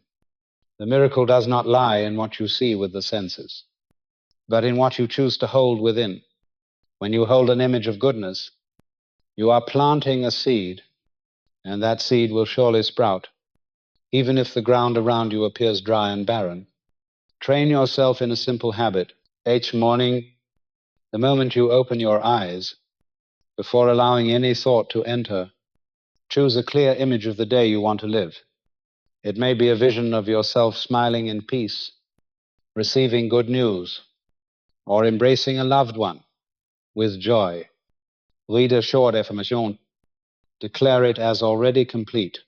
The miracle does not lie in what you see with the senses, but in what you choose to hold within. When you hold an image of goodness, you are planting a seed, and that seed will surely sprout, even if the ground around you appears dry and barren. Train yourself in a simple habit. Each morning, the moment you open your eyes, before allowing any thought to enter, choose a clear image of the day you want to live. It may be a vision of yourself smiling in peace, receiving good news, or embracing a loved one with joy. Read a short affirmation. Declare it as already complete.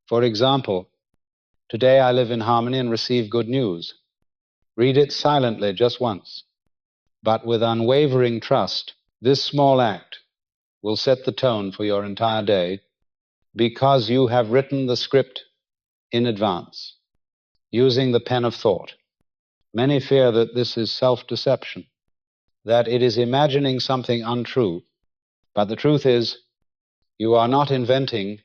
For example, "Today I live in harmony and receive good news." Read it silently just once, but with unwavering trust. This small act will set the tone for your entire day because you have written the script in advance, using the pen of thought. Many fear that this is self-deception, that it is imagining something untrue, but the truth is, you are not inventing.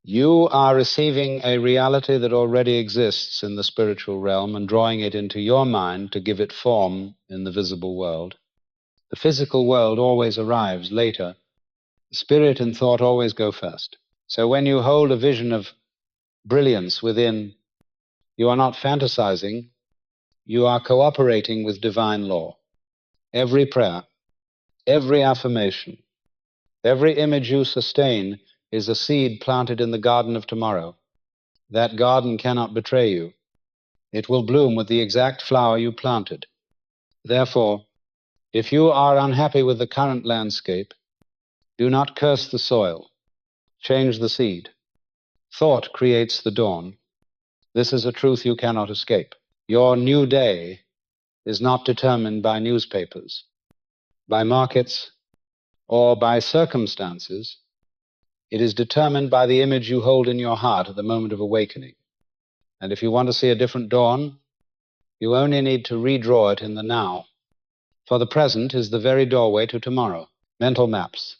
You are receiving a reality that already exists in the spiritual realm and drawing it into your mind to give it form in the visible world. The physical world always arrives later. Spirit and thought always go first. So when you hold a vision of brilliance within, you are not fantasizing, you are cooperating with divine law. Every prayer, every affirmation, every image you sustain is a seed planted in the garden of tomorrow. That garden cannot betray you. It will bloom with the exact flower you planted. Therefore, if you are unhappy with the current landscape, do not curse the soil. Change the seed. Thought creates the dawn. This is a truth you cannot escape. Your new day is not determined by newspapers, by markets, or by circumstances. It is determined by the image you hold in your heart at the moment of awakening. And if you want to see a different dawn, you only need to redraw it in the now. For the present is the very doorway to tomorrow. Mental maps,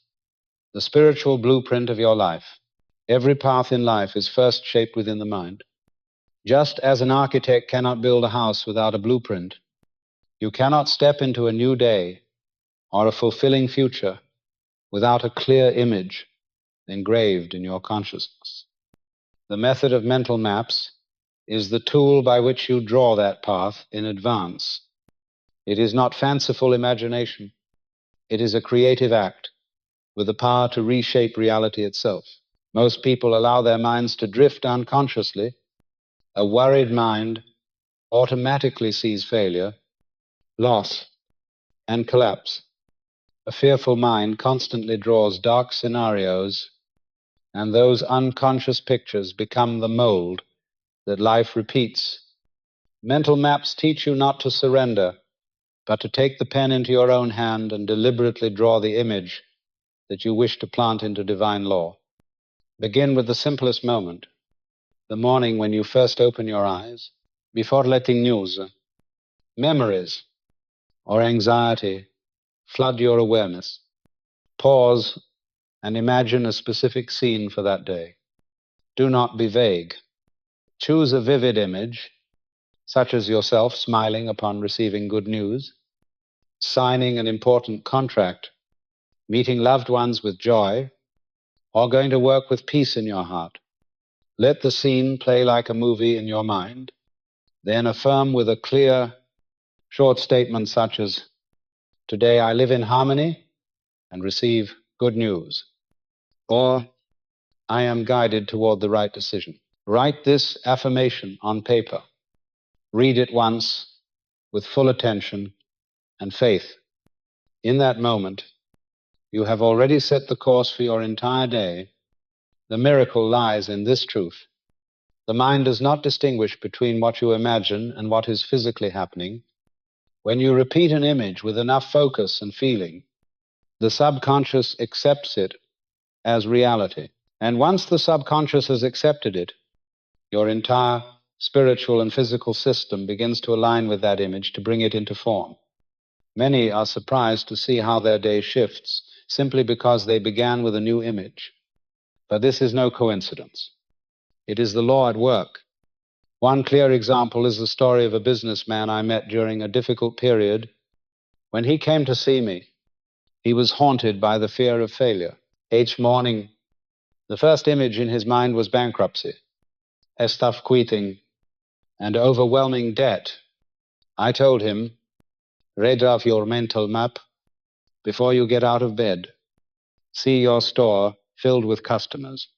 the spiritual blueprint of your life. Every path in life is first shaped within the mind. Just as an architect cannot build a house without a blueprint, you cannot step into a new day or a fulfilling future without a clear image engraved in your consciousness. The method of mental maps is the tool by which you draw that path in advance. It is not fanciful imagination. It is a creative act with the power to reshape reality itself. Most people allow their minds to drift unconsciously. A worried mind automatically sees failure, loss, and collapse. A fearful mind constantly draws dark scenarios, and those unconscious pictures become the mold that life repeats. Mental maps teach you not to surrender, but to take the pen into your own hand and deliberately draw the image that you wish to plant into divine law. Begin with the simplest moment, the morning when you first open your eyes, before letting news, memories, or anxiety flood your awareness. Pause and imagine a specific scene for that day. Do not be vague. Choose a vivid image, such as yourself smiling upon receiving good news, signing an important contract, meeting loved ones with joy, or going to work with peace in your heart. Let the scene play like a movie in your mind, then affirm with a clear, short statement such as, "Today I live in harmony and receive good news," or "I am guided toward the right decision." Write this affirmation on paper. Read it once with full attention and faith. In that moment, you have already set the course for your entire day. The miracle lies in this truth. The mind does not distinguish between what you imagine and what is physically happening. When you repeat an image with enough focus and feeling, the subconscious accepts it as reality. And once the subconscious has accepted it, your entire spiritual and physical system begins to align with that image to bring it into form. Many are surprised to see how their day shifts simply because they began with a new image. But this is no coincidence. It is the law at work. One clear example is the story of a businessman I met during a difficult period. When he came to see me, he was haunted by the fear of failure. Each morning, the first image in his mind was bankruptcy, estafqueating, and overwhelming debt. I told him, "Read off your mental map before you get out of bed. See your store filled with customers.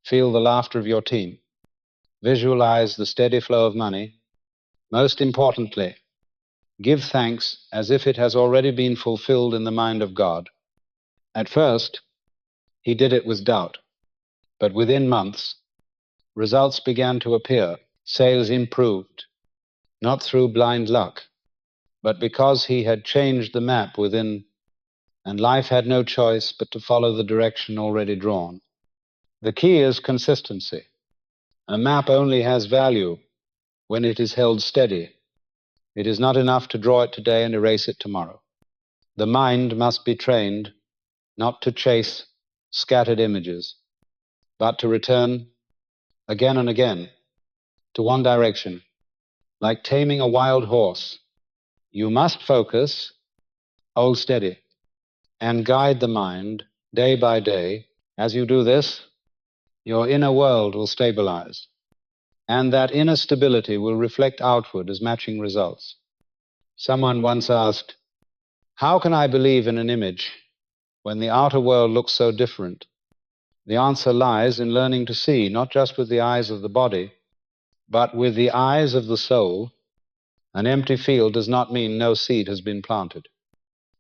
Feel the laughter of your team. Visualize the steady flow of money. Most importantly, give thanks as if it has already been fulfilled in the mind of God." At first, he did it with doubt, but within months, results began to appear. Sales improved, not through blind luck, but because he had changed the map within, and life had no choice but to follow the direction already drawn. The key is consistency. A map only has value when it is held steady. It is not enough to draw it today and erase it tomorrow. The mind must be trained not to chase scattered images, but to return again and again to one direction, like taming a wild horse. You must focus, hold steady, and guide the mind day by day. As you do this, your inner world will stabilize, and that inner stability will reflect outward as matching results. Someone once asked, "How can I believe in an image when the outer world looks so different?" The answer lies in learning to see, not just with the eyes of the body, but with the eyes of the soul. An empty field does not mean no seed has been planted.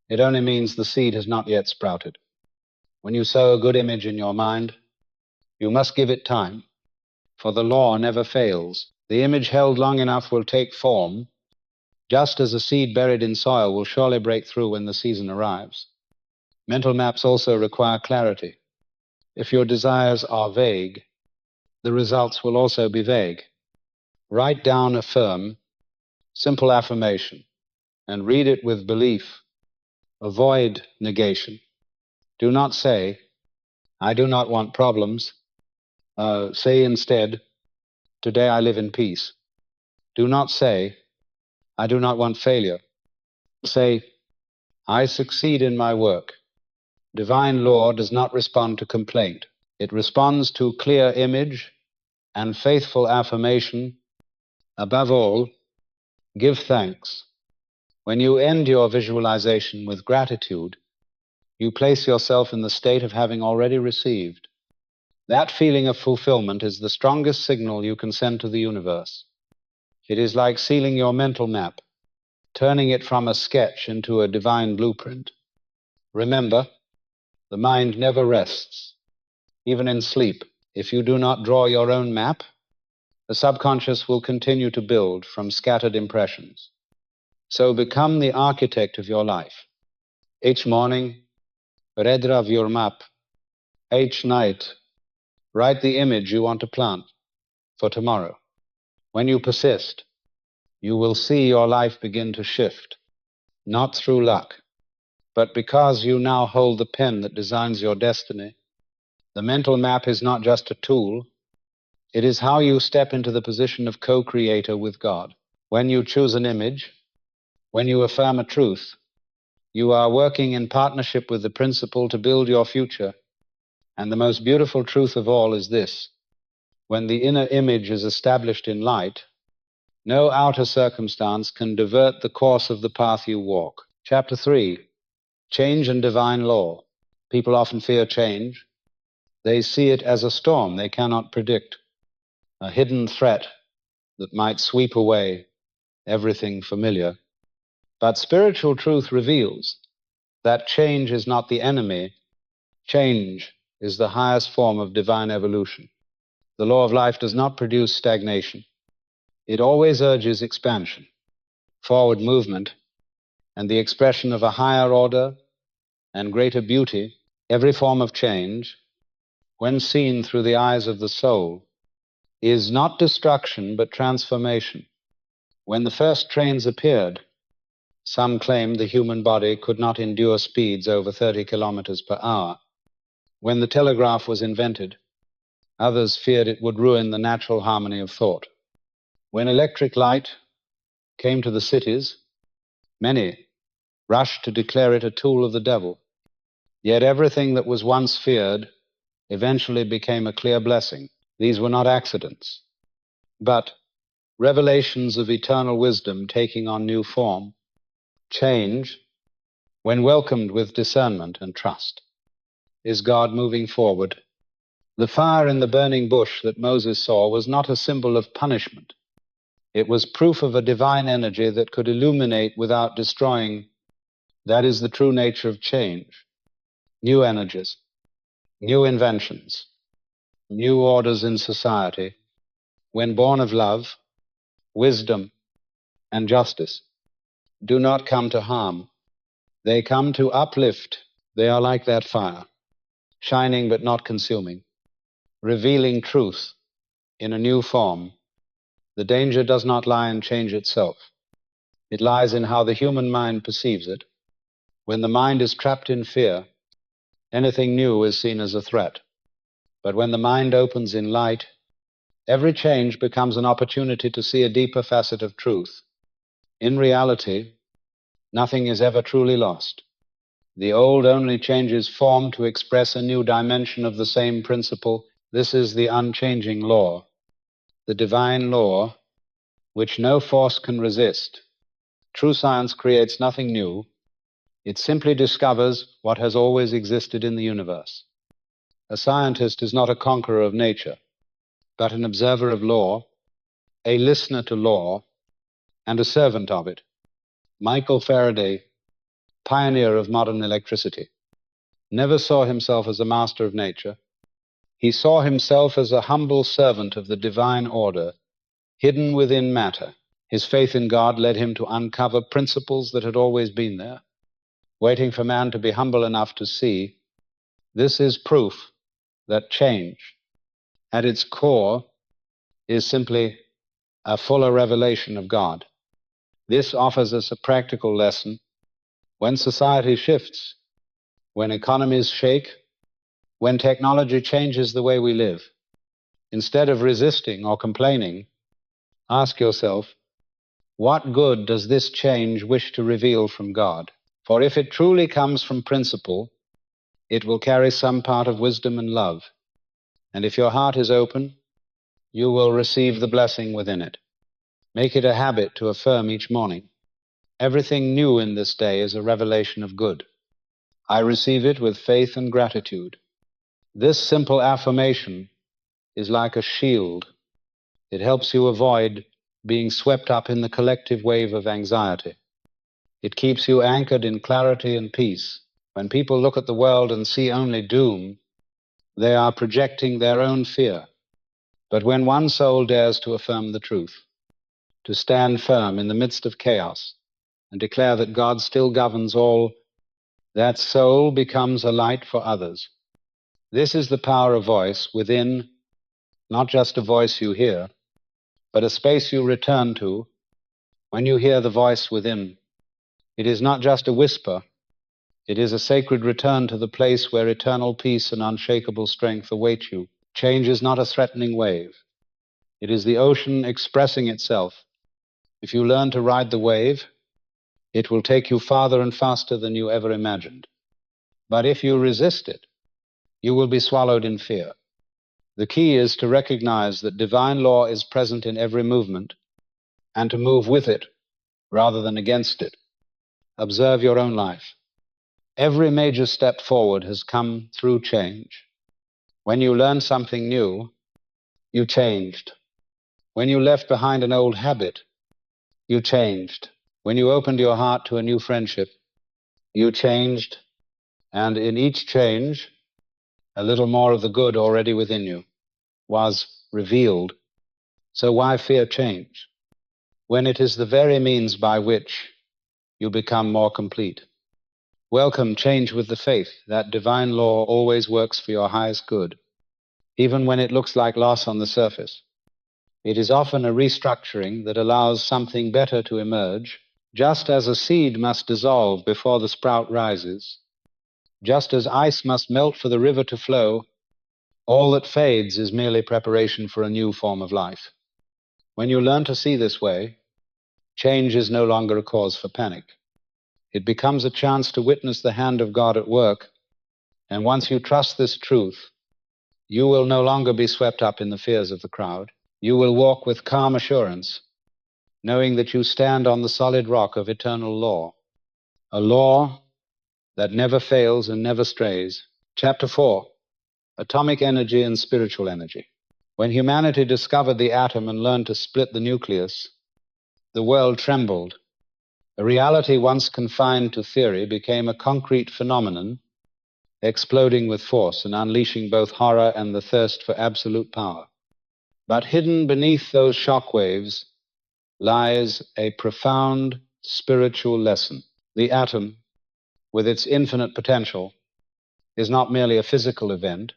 It only means the seed has not yet sprouted. When you sow a good image in your mind, you must give it time, for the law never fails. The image held long enough will take form, just as a seed buried in soil will surely break through when the season arrives. Mental maps also require clarity. If your desires are vague, the results will also be vague. Write down a firm, simple affirmation and read it with belief. Avoid negation. Do not say, "I do not want problems." Say instead, "Today I live in peace." Do not say, "I do not want failure." Say, I succeed in my work. Divine law does not respond to complaint. It responds to clear image and faithful affirmation. Above all, give thanks. When you end your visualization with gratitude, you place yourself in the state of having already received. That feeling of fulfillment is the strongest signal you can send to the universe. It is like sealing your mental map, turning it from a sketch into a divine blueprint. Remember, the mind never rests, even in sleep. If you do not draw your own map, the subconscious will continue to build from scattered impressions. So become the architect of your life. Each morning, redraw your map. Each night, write the image you want to plant for tomorrow. When you persist, you will see your life begin to shift, not through luck, but because you now hold the pen that designs your destiny. The mental map is not just a tool, it is how you step into the position of co-creator with God. When you choose an image, when you affirm a truth, you are working in partnership with the principle to build your future. And the most beautiful truth of all is this: when the inner image is established in light, no outer circumstance can divert the course of the path you walk. Chapter 3, Change and Divine Law. People often fear change. They see it as a storm they cannot predict, a hidden threat that might sweep away everything familiar. But spiritual truth reveals that change is not the enemy. Change is the highest form of divine evolution. The law of life does not produce stagnation. It always urges expansion, forward movement, and the expression of a higher order and greater beauty. Every form of change, when seen through the eyes of the soul, is not destruction but transformation. When the first trains appeared, some claimed the human body could not endure speeds over 30 kilometers per hour. When the telegraph was invented, others feared it would ruin the natural harmony of thought. When electric light came to the cities, many rushed to declare it a tool of the devil. Yet everything that was once feared eventually became a clear blessing. These were not accidents, but revelations of eternal wisdom taking on new form. Change, when welcomed with discernment and trust, is God moving forward. The fire in the burning bush that Moses saw was not a symbol of punishment. It was proof of a divine energy that could illuminate without destroying. That is the true nature of change. New energies, new inventions, new orders in society, when born of love, wisdom, and justice, do not come to harm. They come to uplift. They are like that fire, shining but not consuming, revealing truth in a new form. The danger does not lie in change itself. It lies in how the human mind perceives it. When the mind is trapped in fear, anything new is seen as a threat. But when the mind opens in light, every change becomes an opportunity to see a deeper facet of truth. In reality, nothing is ever truly lost. The old only changes form to express a new dimension of the same principle. This is the unchanging law, the divine law, which no force can resist. True science creates nothing new. It simply discovers what has always existed in the universe. A scientist is not a conqueror of nature, but an observer of law, a listener to law, and a servant of it. Michael Faraday, pioneer of modern electricity, never saw himself as a master of nature. He saw himself as a humble servant of the divine order, hidden within matter. His faith in God led him to uncover principles that had always been there, waiting for man to be humble enough to see. This is proof that change, at its core, is simply a fuller revelation of God. This offers us a practical lesson. When society shifts, when economies shake, when technology changes the way we live, instead of resisting or complaining, ask yourself, what good does this change wish to reveal from God? For if it truly comes from principle, it will carry some part of wisdom and love. And if your heart is open, you will receive the blessing within it. Make it a habit to affirm each morning, everything new in this day is a revelation of good. I receive it with faith and gratitude. This simple affirmation is like a shield. It helps you avoid being swept up in the collective wave of anxiety. It keeps you anchored in clarity and peace. When people look at the world and see only doom, they are projecting their own fear. But when one soul dares to affirm the truth, to stand firm in the midst of chaos, and declare that God still governs all, that soul becomes a light for others. This is the power of voice within, not just a voice you hear, but a space you return to when you hear the voice within. It is not just a whisper, it is a sacred return to the place where eternal peace and unshakable strength await you. Change is not a threatening wave. It is the ocean expressing itself. If you learn to ride the wave, it will take you farther and faster than you ever imagined. But if you resist it, you will be swallowed in fear. The key is to recognize that divine law is present in every movement and to move with it rather than against it. Observe your own life. Every major step forward has come through change. When you learned something new, you changed. When you left behind an old habit, you changed. When you opened your heart to a new friendship, you changed. And in each change, a little more of the good already within you was revealed. So why fear change, when it is the very means by which you become more complete? Welcome change with the faith that divine law always works for your highest good, even when it looks like loss on the surface. It is often a restructuring that allows something better to emerge, just as a seed must dissolve before the sprout rises, just as ice must melt for the river to flow. All that fades is merely preparation for a new form of life. When you learn to see this way, change is no longer a cause for panic. It becomes a chance to witness the hand of God at work, and once you trust this truth, you will no longer be swept up in the fears of the crowd. You will walk with calm assurance, knowing that you stand on the solid rock of eternal law, a law that never fails and never strays. Chapter 4, Atomic Energy and Spiritual Energy. When humanity discovered the atom and learned to split the nucleus, the world trembled. A reality once confined to theory became a concrete phenomenon, exploding with force and unleashing both horror and the thirst for absolute power. But hidden beneath those shock waves lies a profound spiritual lesson. The atom, with its infinite potential, is not merely a physical event.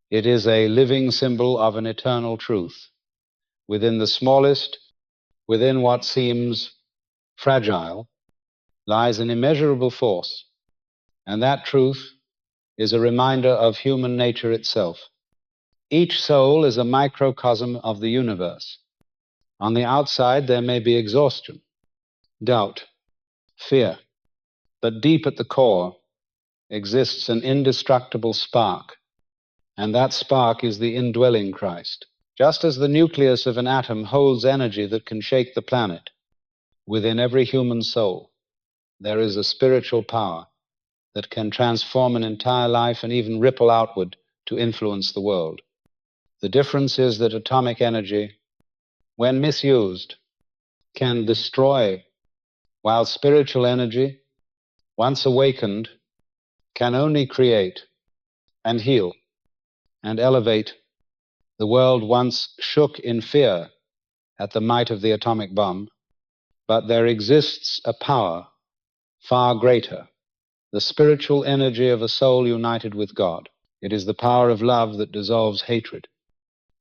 It is a living symbol of an eternal truth. Within the smallest, within what seems fragile, lies an immeasurable force, and that truth is a reminder of human nature itself. Each soul is a microcosm of the universe. On the outside, there may be exhaustion, doubt, fear, but deep at the core exists an indestructible spark, and that spark is the indwelling Christ. Just as the nucleus of an atom holds energy that can shake the planet, within every human soul, there is a spiritual power that can transform an entire life and even ripple outward to influence the world. The difference is that atomic energy, when misused, can destroy, while spiritual energy, once awakened, can only create and heal and elevate. The world once shook in fear at the might of the atomic bomb, but there exists a power far greater, the spiritual energy of a soul united with God. It is the power of love that dissolves hatred,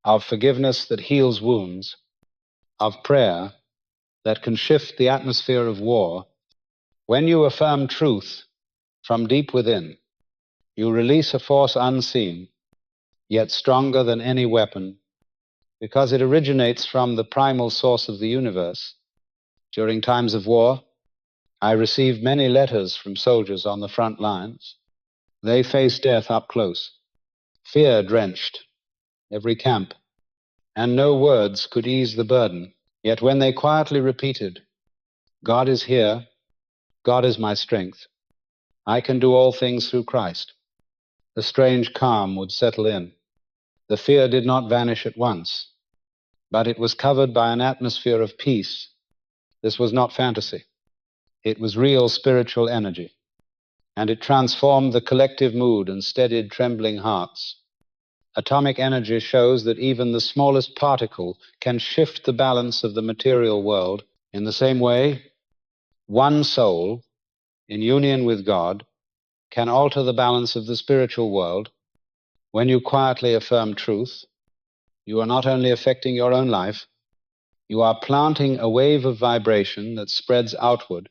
of forgiveness that heals wounds, of prayer that can shift the atmosphere of war. When you affirm truth from deep within, you release a force unseen, yet stronger than any weapon, because it originates from the primal source of the universe. During times of war, I received many letters from soldiers on the front lines. They faced death up close. Fear drenched every camp, and no words could ease the burden. Yet when they quietly repeated, "God is here, God is my strength, I can do all things through Christ," a strange calm would settle in. The fear did not vanish at once, but it was covered by an atmosphere of peace. This was not fantasy. It was real spiritual energy, and it transformed the collective mood and steadied trembling hearts. Atomic energy shows that even the smallest particle can shift the balance of the material world. In the same way, one soul, in union with God, can alter the balance of the spiritual world. When you quietly affirm truth, you are not only affecting your own life, you are planting a wave of vibration that spreads outward,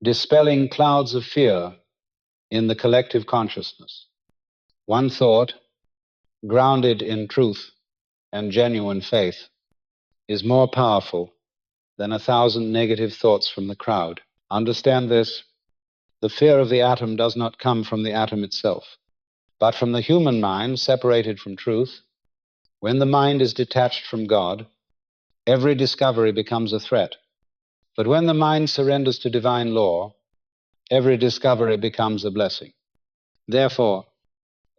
dispelling clouds of fear in the collective consciousness. One thought, grounded in truth and genuine faith, is more powerful than 1,000 negative thoughts from the crowd. Understand this: the fear of the atom does not come from the atom itself, but from the human mind separated from truth. When the mind is detached from God, every discovery becomes a threat. But when the mind surrenders to divine law, every discovery becomes a blessing. Therefore,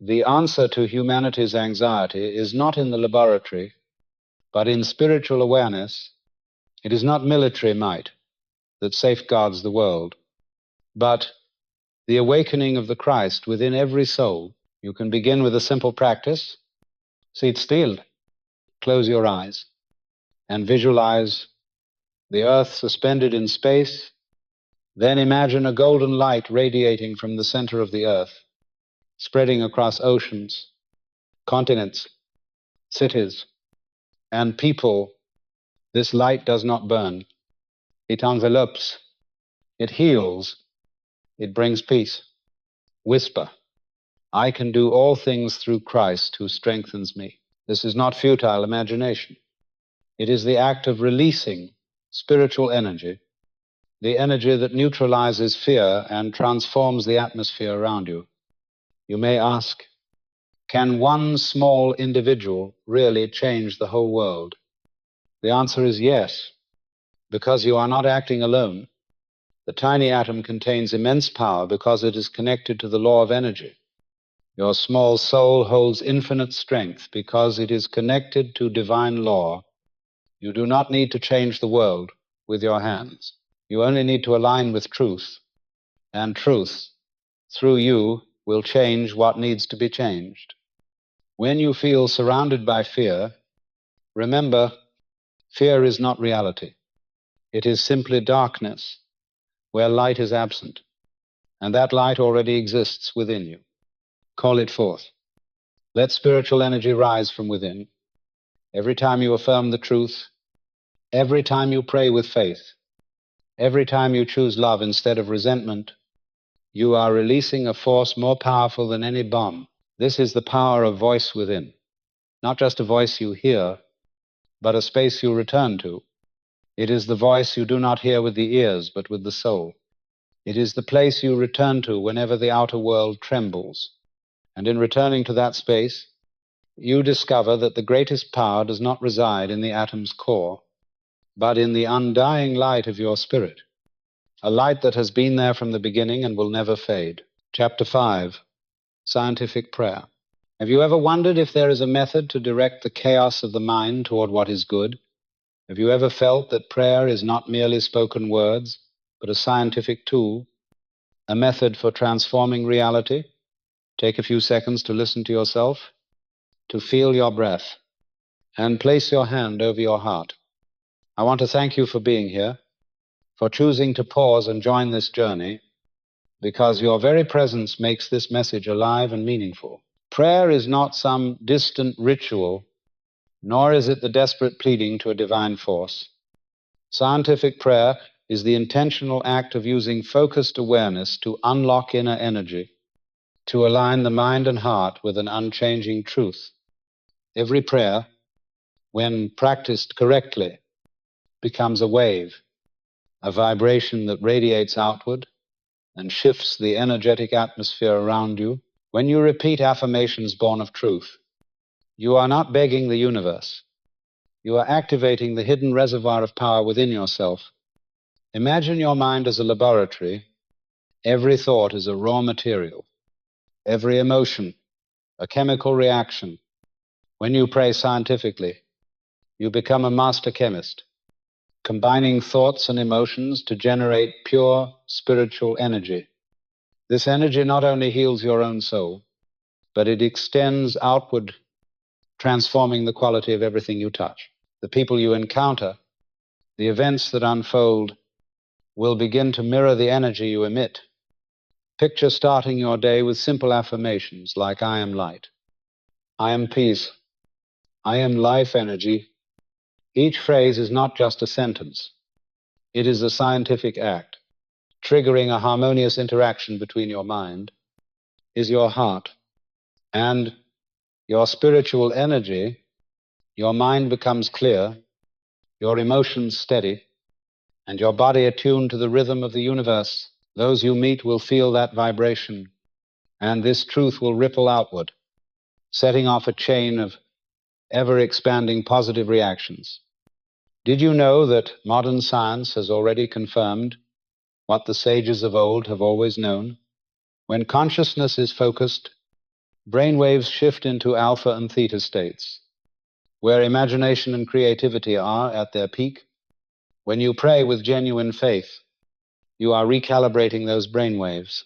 the answer to humanity's anxiety is not in the laboratory, but in spiritual awareness. It is not military might that safeguards the world, but the awakening of the Christ within every soul. You can begin with a simple practice. Sit still, close your eyes, and visualize the earth suspended in space. Then imagine a golden light radiating from the center of the earth, spreading across oceans, continents, cities, and people. This light does not burn. It envelopes, it heals, it brings peace. Whisper, "I can do all things through Christ who strengthens me." This is not futile imagination. It is the act of releasing spiritual energy, the energy that neutralizes fear and transforms the atmosphere around you. You may ask, can one small individual really change the whole world? The answer is yes, because you are not acting alone. The tiny atom contains immense power because it is connected to the law of energy. Your small soul holds infinite strength because it is connected to divine law. You do not need to change the world with your hands. You only need to align with truth, and truth, through you, will change what needs to be changed. When you feel surrounded by fear, remember, fear is not reality. It is simply darkness where light is absent, and that light already exists within you. Call it forth. Let spiritual energy rise from within. Every time you affirm the truth, every time you pray with faith, every time you choose love instead of resentment, you are releasing a force more powerful than any bomb. This is the power of voice within. Not just a voice you hear, but a space you return to. It is the voice you do not hear with the ears, but with the soul. It is the place you return to whenever the outer world trembles. And in returning to that space, you discover that the greatest power does not reside in the atom's core, but in the undying light of your spirit, a light that has been there from the beginning and will never fade. Chapter 5, Scientific Prayer. Have you ever wondered if there is a method to direct the chaos of the mind toward what is good? Have you ever felt that prayer is not merely spoken words, but a scientific tool, a method for transforming reality? Take a few seconds to listen to yourself, to feel your breath, and place your hand over your heart. I want to thank you for being here, for choosing to pause and join this journey, because your very presence makes this message alive and meaningful. Prayer is not some distant ritual, nor is it the desperate pleading to a divine force. Scientific prayer is the intentional act of using focused awareness to unlock inner energy, to align the mind and heart with an unchanging truth. Every prayer, when practiced correctly, becomes a wave a vibration that radiates outward and shifts the energetic atmosphere around you. When you repeat affirmations born of truth, you are not begging the universe. You are activating the hidden reservoir of power within yourself. Imagine your mind as a laboratory. Every thought is a raw material. Every emotion, a chemical reaction. When you pray scientifically, you become a master chemist, combining thoughts and emotions to generate pure spiritual energy. This energy not only heals your own soul, but it extends outward, transforming the quality of everything you touch. The people you encounter, the events that unfold, will begin to mirror the energy you emit. Picture starting your day with simple affirmations like I am light, I am peace, I am life energy. Each phrase is not just a sentence. It is a scientific act. Triggering a harmonious interaction between your mind is your heart and your spiritual energy. Your mind becomes clear, your emotions steady, and your body attuned to the rhythm of the universe. Those you meet will feel that vibration, and this truth will ripple outward, setting off a chain of ever-expanding positive reactions. Did you know that modern science has already confirmed what the sages of old have always known? When consciousness is focused, brainwaves shift into alpha and theta states, where imagination and creativity are at their peak. When you pray with genuine faith, you are recalibrating those brainwaves,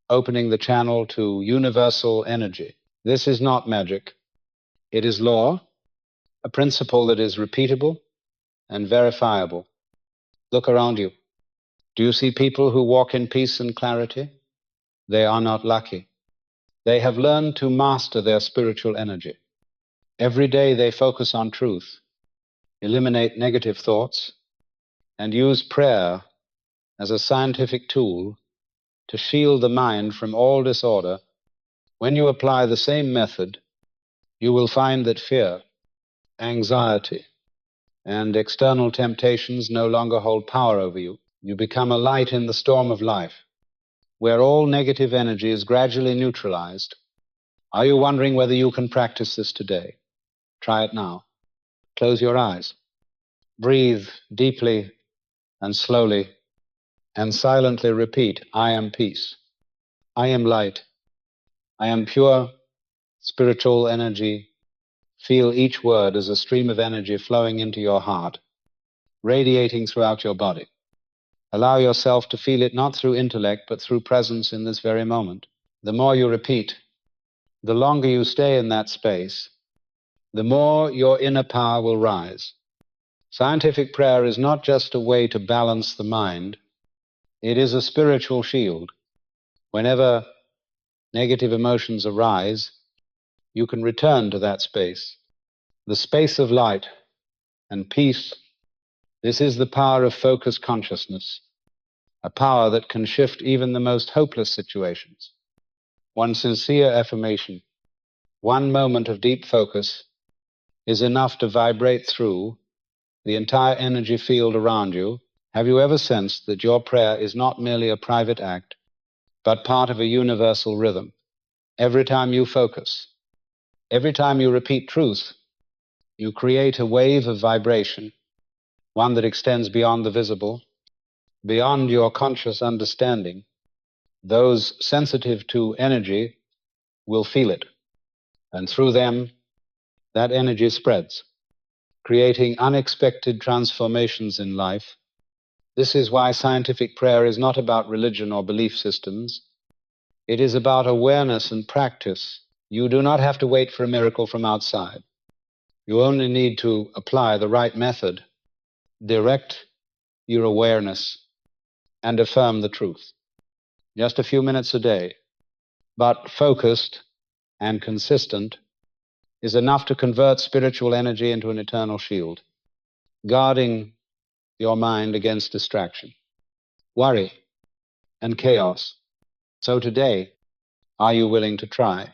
opening the channel to universal energy. This is not magic. It is law, a principle that is repeatable and verifiable. Look around you. Do you see people who walk in peace and clarity? They are not lucky. They have learned to master their spiritual energy. Every day they focus on truth, eliminate negative thoughts, and use prayer as a scientific tool to shield the mind from all disorder. When you apply the same method, you will find that fear, anxiety, and external temptations no longer hold power over you. You become a light in the storm of life, where all negative energy is gradually neutralized. Are you wondering whether you can practice this today? Try it now. Close your eyes. Breathe deeply and slowly, and silently repeat, I am peace. I am light. I am pure spiritual energy. Feel each word as a stream of energy flowing into your heart, radiating throughout your body. Allow yourself to feel it not through intellect, but through presence in this very moment. The more you repeat, the longer you stay in that space, the more your inner power will rise. Scientific prayer is not just a way to balance the mind, it is a spiritual shield. Whenever negative emotions arise, you can return to that space, the space of light and peace. This is the power of focused consciousness, a power that can shift even the most hopeless situations. One sincere affirmation, one moment of deep focus is enough to vibrate through the entire energy field around you. Have you ever sensed that your prayer is not merely a private act, but part of a universal rhythm? Every time you focus, every time you repeat truth, you create a wave of vibration, one that extends beyond the visible, beyond your conscious understanding. Those sensitive to energy will feel it, and through them, that energy spreads, creating unexpected transformations in life. This is why scientific prayer is not about religion or belief systems. It is about awareness and practice. You do not have to wait for a miracle from outside. You only need to apply the right method, direct your awareness, and affirm the truth. Just a few minutes a day, but focused and consistent, is enough to convert spiritual energy into an eternal shield, guarding your mind against distraction, worry, and chaos. So today, are you willing to try?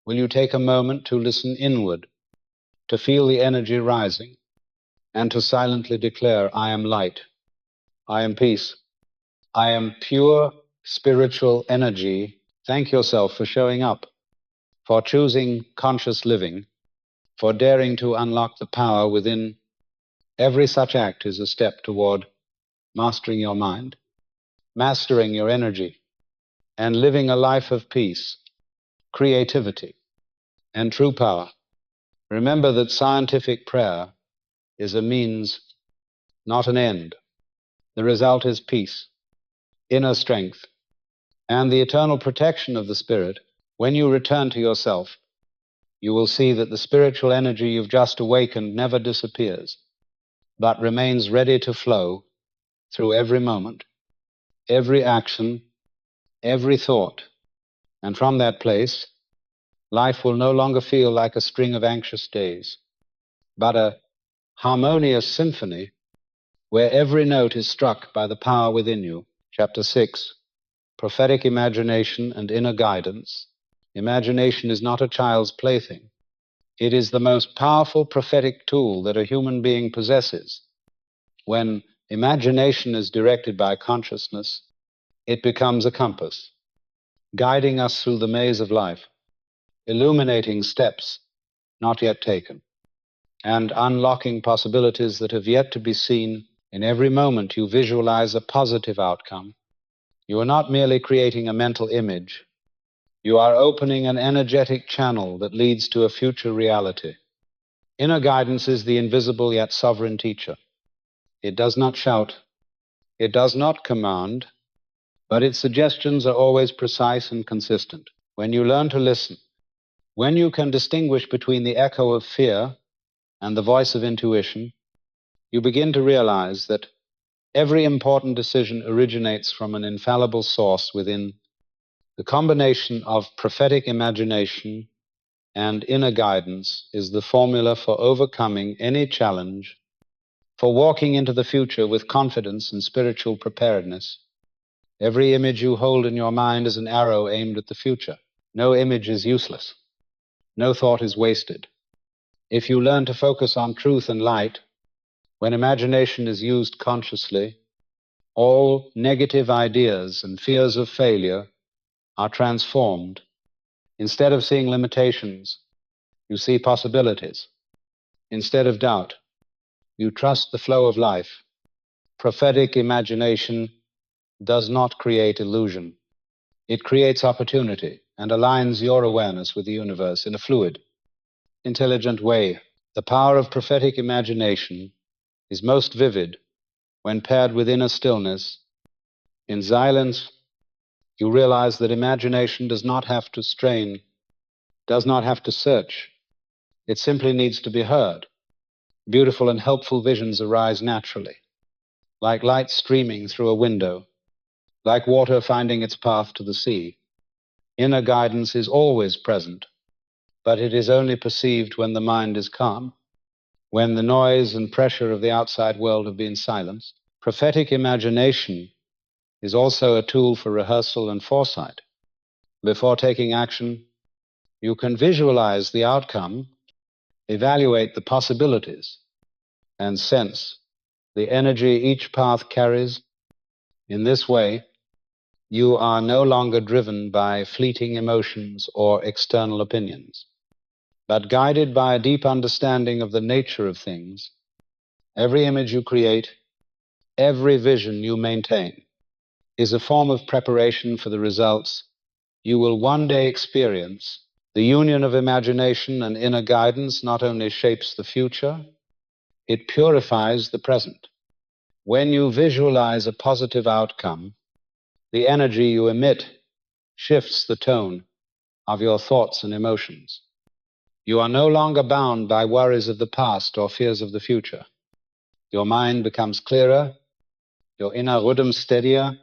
Will you take a moment to listen inward, to feel the energy rising, and to silently declare, I am light, I am peace. I am pure spiritual energy. Thank yourself for showing up, for choosing conscious living, for daring to unlock the power within. Every such act is a step toward mastering your mind, mastering your energy, and living a life of peace, creativity, and true power. Remember that scientific prayer is a means, not an end. The result is peace, inner strength, and the eternal protection of the spirit. When you return to yourself, you will see that the spiritual energy you've just awakened never disappears, but remains ready to flow through every moment, every action, every thought. And from that place, life will no longer feel like a string of anxious days, but a harmonious symphony where every note is struck by the power within you. Chapter 6, Prophetic Imagination and Inner Guidance. Imagination is not a child's plaything. It is the most powerful prophetic tool that a human being possesses. When imagination is directed by consciousness, it becomes a compass, guiding us through the maze of life, illuminating steps not yet taken, and unlocking possibilities that have yet to be seen. In every moment you visualize a positive outcome. You are not merely creating a mental image. You are opening an energetic channel that leads to a future reality. Inner guidance is the invisible yet sovereign teacher. It does not shout. It does not command, but its suggestions are always precise and consistent. When you learn to listen, when you can distinguish between the echo of fear and the voice of intuition, you begin to realize that every important decision originates from an infallible source within. The combination of prophetic imagination and inner guidance is the formula for overcoming any challenge, for walking into the future with confidence and spiritual preparedness. Every image you hold in your mind is an arrow aimed at the future. No image is useless. No thought is wasted. If you learn to focus on truth and light, when imagination is used consciously, all negative ideas and fears of failure are transformed. Instead of seeing limitations, you see possibilities. Instead of doubt, you trust the flow of life. Prophetic imagination does not create illusion. It creates opportunity and aligns your awareness with the universe in a fluid, intelligent way. The power of prophetic imagination is most vivid when paired with inner stillness. In silence, you realize that imagination does not have to strain, does not have to search. It simply needs to be heard. Beautiful and helpful visions arise naturally, like light streaming through a window, like water finding its path to the sea. Inner guidance is always present, but it is only perceived when the mind is calm, when the noise and pressure of the outside world have been silenced. Prophetic imagination is also a tool for rehearsal and foresight. Before taking action, you can visualize the outcome, evaluate the possibilities, and sense the energy each path carries. In this way, you are no longer driven by fleeting emotions or external opinions, but guided by a deep understanding of the nature of things. Every image you create, every vision you maintain, is a form of preparation for the results you will one day experience. The union of imagination and inner guidance not only shapes the future, it purifies the present. When you visualize a positive outcome, the energy you emit shifts the tone of your thoughts and emotions. You are no longer bound by worries of the past or fears of the future. Your mind becomes clearer, your inner rhythm steadier,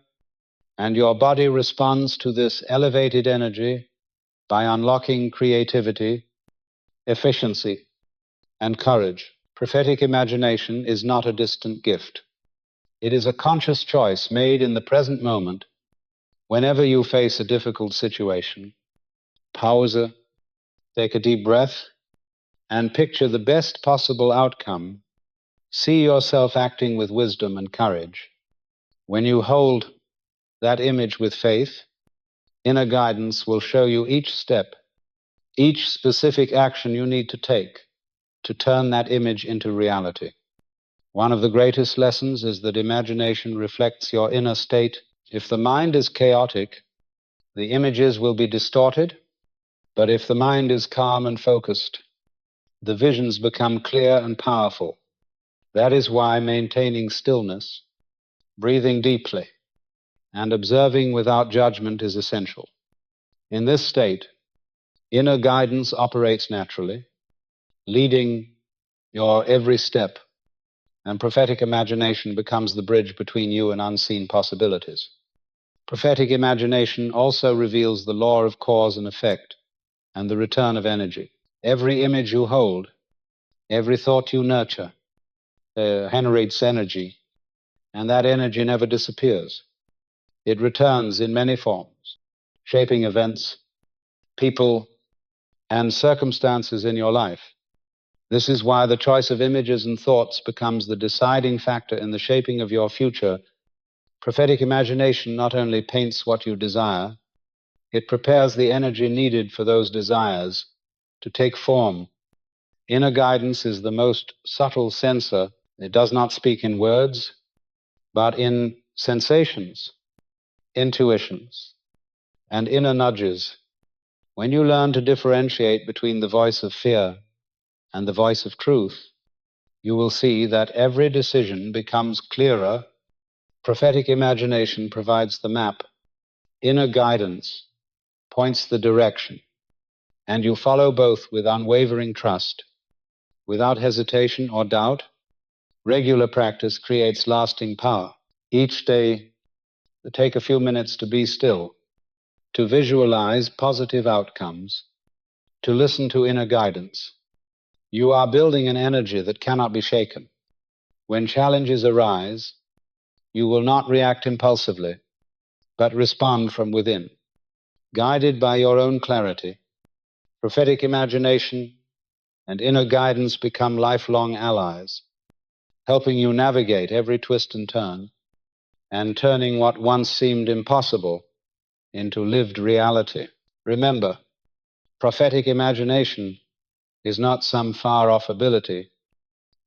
and your body responds to this elevated energy by unlocking creativity, efficiency, and courage. Prophetic imagination is not a distant gift. It is a conscious choice made in the present moment. Whenever you face a difficult situation, pause, take a deep breath, and picture the best possible outcome. See yourself acting with wisdom and courage. When you hold that image with faith, inner guidance will show you each step, each specific action you need to take to turn that image into reality. One of the greatest lessons is that imagination reflects your inner state. If the mind is chaotic, the images will be distorted, but if the mind is calm and focused, the visions become clear and powerful. That is why maintaining stillness, breathing deeply, and observing without judgment is essential. In this state, inner guidance operates naturally, leading your every step, and prophetic imagination becomes the bridge between you and unseen possibilities. Prophetic imagination also reveals the law of cause and effect and the return of energy. Every image you hold, every thought you nurture, generates energy, and that energy never disappears. It returns in many forms, shaping events, people, and circumstances in your life. This is why the choice of images and thoughts becomes the deciding factor in the shaping of your future. Prophetic imagination not only paints what you desire, it prepares the energy needed for those desires to take form. Inner guidance is the most subtle censor. It does not speak in words, but in sensations, intuitions, and inner nudges. When you learn to differentiate between the voice of fear and the voice of truth, you will see that every decision becomes clearer. Prophetic imagination provides the map. Inner guidance points the direction, and you follow both with unwavering trust. Without hesitation or doubt, regular practice creates lasting power. Each day, take a few minutes to be still, to visualize positive outcomes, to listen to inner guidance. You are building an energy that cannot be shaken. When challenges arise, you will not react impulsively, but respond from within. Guided by your own clarity, prophetic imagination and inner guidance become lifelong allies, helping you navigate every twist and turn, and turning what once seemed impossible into lived reality. Remember, prophetic imagination is not some far-off ability.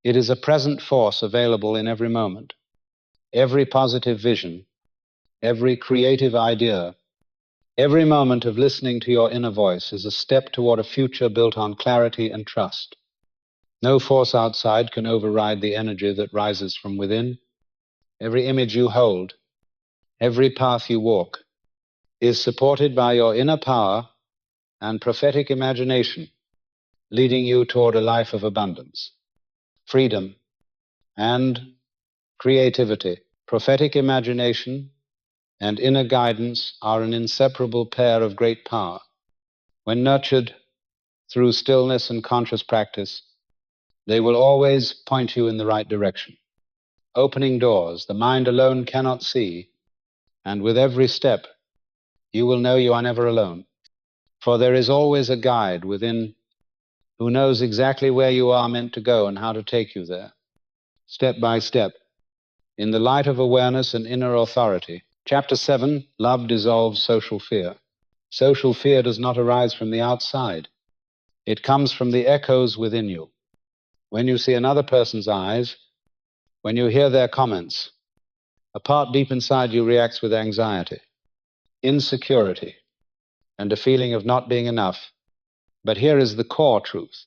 It is a present force available in every moment. Every positive vision, every creative idea, every moment of listening to your inner voice is a step toward a future built on clarity and trust. No force outside can override the energy that rises from within. Every image you hold, every path you walk, is supported by your inner power and prophetic imagination, leading you toward a life of abundance, freedom, and creativity. Prophetic imagination and inner guidance are an inseparable pair of great power. When nurtured through stillness and conscious practice, they will always point you in the right direction, opening doors the mind alone cannot see, and with every step, you will know you are never alone. For there is always a guide within who knows exactly where you are meant to go and how to take you there, step by step, in the light of awareness and inner authority. Chapter 7, Love Dissolves Social Fear. Social fear does not arise from the outside. It comes from the echoes within you. When you see another person's eyes, when you hear their comments, a part deep inside you reacts with anxiety, insecurity, and a feeling of not being enough. But here is the core truth.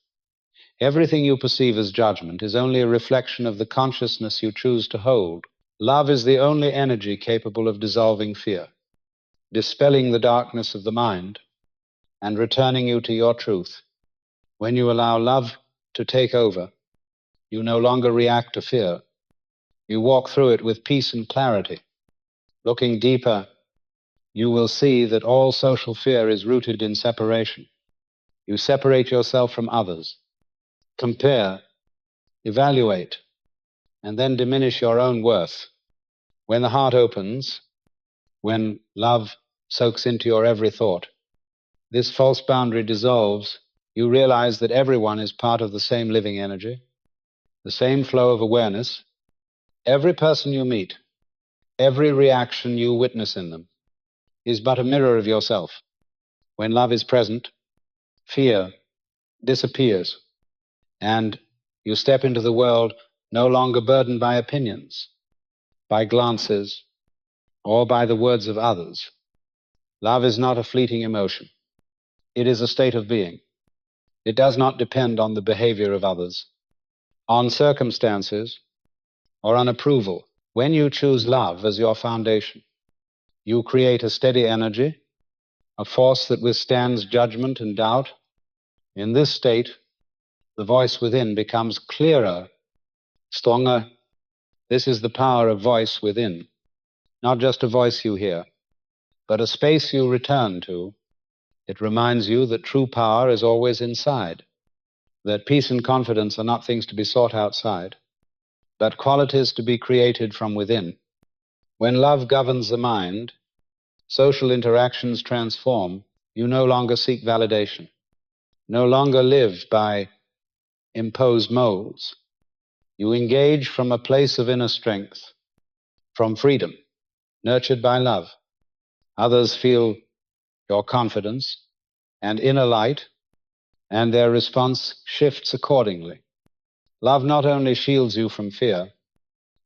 Everything you perceive as judgment is only a reflection of the consciousness you choose to hold. Love is the only energy capable of dissolving fear, dispelling the darkness of the mind, and returning you to your truth. When you allow love to take over, you no longer react to fear. You walk through it with peace and clarity. Looking deeper, you will see that all social fear is rooted in separation. You separate yourself from others, compare, evaluate, and then diminish your own worth. When the heart opens, when love soaks into your every thought, this false boundary dissolves. You realize that everyone is part of the same living energy, the same flow of awareness. Every person you meet Every reaction you witness in them is but a mirror of yourself. When love is present, fear disappears, and you step into the world no longer burdened by opinions, by glances, or by the words of others. Love is not a fleeting emotion. It is a state of being. It does not depend on the behavior of others, on circumstances, or on approval. When you choose love as your foundation, you create a steady energy, a force that withstands judgment and doubt. In this state, the voice within becomes clearer, stronger. This is the power of voice within, not just a voice you hear, but a space you return to. It reminds you that true power is always inside, that peace and confidence are not things to be sought outside, but qualities to be created from within. When love governs the mind, social interactions transform. You no longer seek validation, no longer live by imposed molds. You engage from a place of inner strength, from freedom, nurtured by love. Others feel your confidence and inner light, and their response shifts accordingly. Love not only shields you from fear,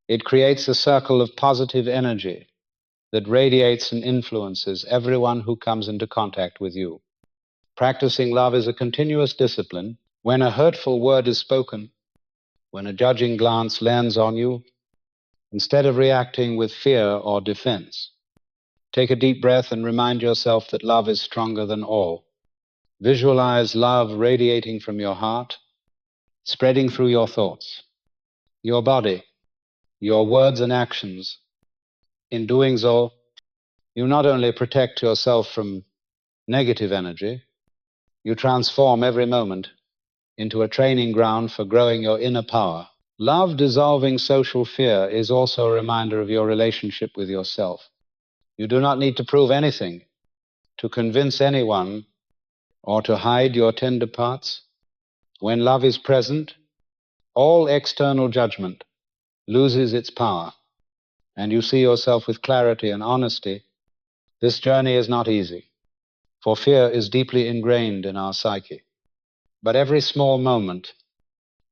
it creates a circle of positive energy that radiates and influences everyone who comes into contact with you. Practicing love is a continuous discipline. When a hurtful word is spoken, when a judging glance lands on you, instead of reacting with fear or defense, take a deep breath and remind yourself that love is stronger than all. Visualize love radiating from your heart, spreading through your thoughts, your body, your words and actions. In doing so, you not only protect yourself from negative energy, you transform every moment into a training ground for growing your inner power. Love dissolving social fear is also a reminder of your relationship with yourself. You do not need to prove anything, to convince anyone, or to hide your tender parts. When love is present, all external judgment loses its power, and you see yourself with clarity and honesty. This journey is not easy, for fear is deeply ingrained in our psyche. But every small moment,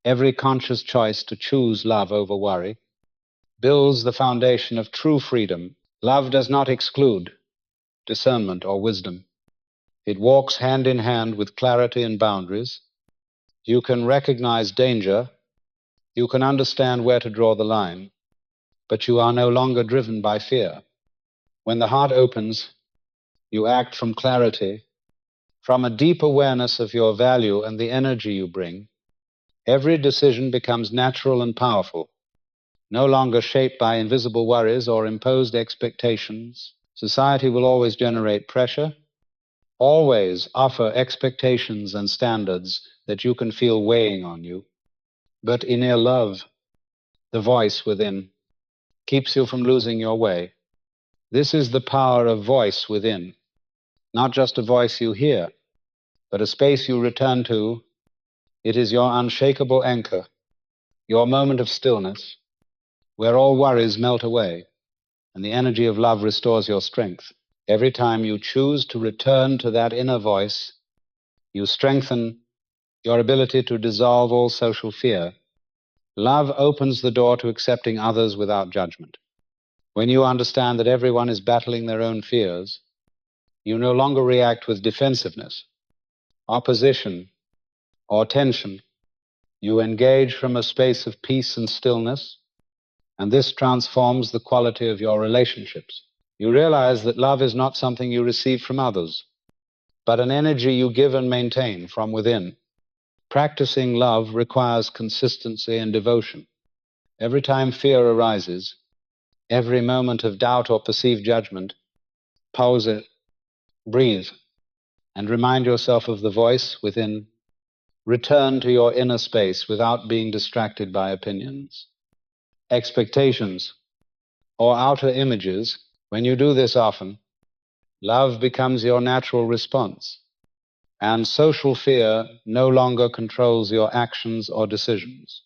every conscious choice to choose love over worry, builds the foundation of true freedom. Love does not exclude discernment or wisdom. It walks hand in hand with clarity and boundaries. You can recognize danger, you can understand where to draw the line, but you are no longer driven by fear. When the heart opens, you act from clarity, from a deep awareness of your value and the energy you bring. Every decision becomes natural and powerful, no longer shaped by invisible worries or imposed expectations. Society will always generate pressure, always offer expectations and standards that you can feel weighing on you. But inner love, the voice within, keeps you from losing your way. This is the power of voice within, not just a voice you hear, but a space you return to. It is your unshakable anchor, your moment of stillness, where all worries melt away and the energy of love restores your strength. Every time you choose to return to that inner voice, you strengthen your ability to dissolve all social fear. Love opens the door to accepting others without judgment. When you understand that everyone is battling their own fears, you no longer react with defensiveness, opposition, or tension. You engage from a space of peace and stillness, and this transforms the quality of your relationships. You realize that love is not something you receive from others, but an energy you give and maintain from within. Practicing love requires consistency and devotion. Every time fear arises, every moment of doubt or perceived judgment, pause it, breathe, and remind yourself of the voice within. Return to your inner space without being distracted by opinions, expectations, or outer images. When you do this often, love becomes your natural response, and social fear no longer controls your actions or decisions.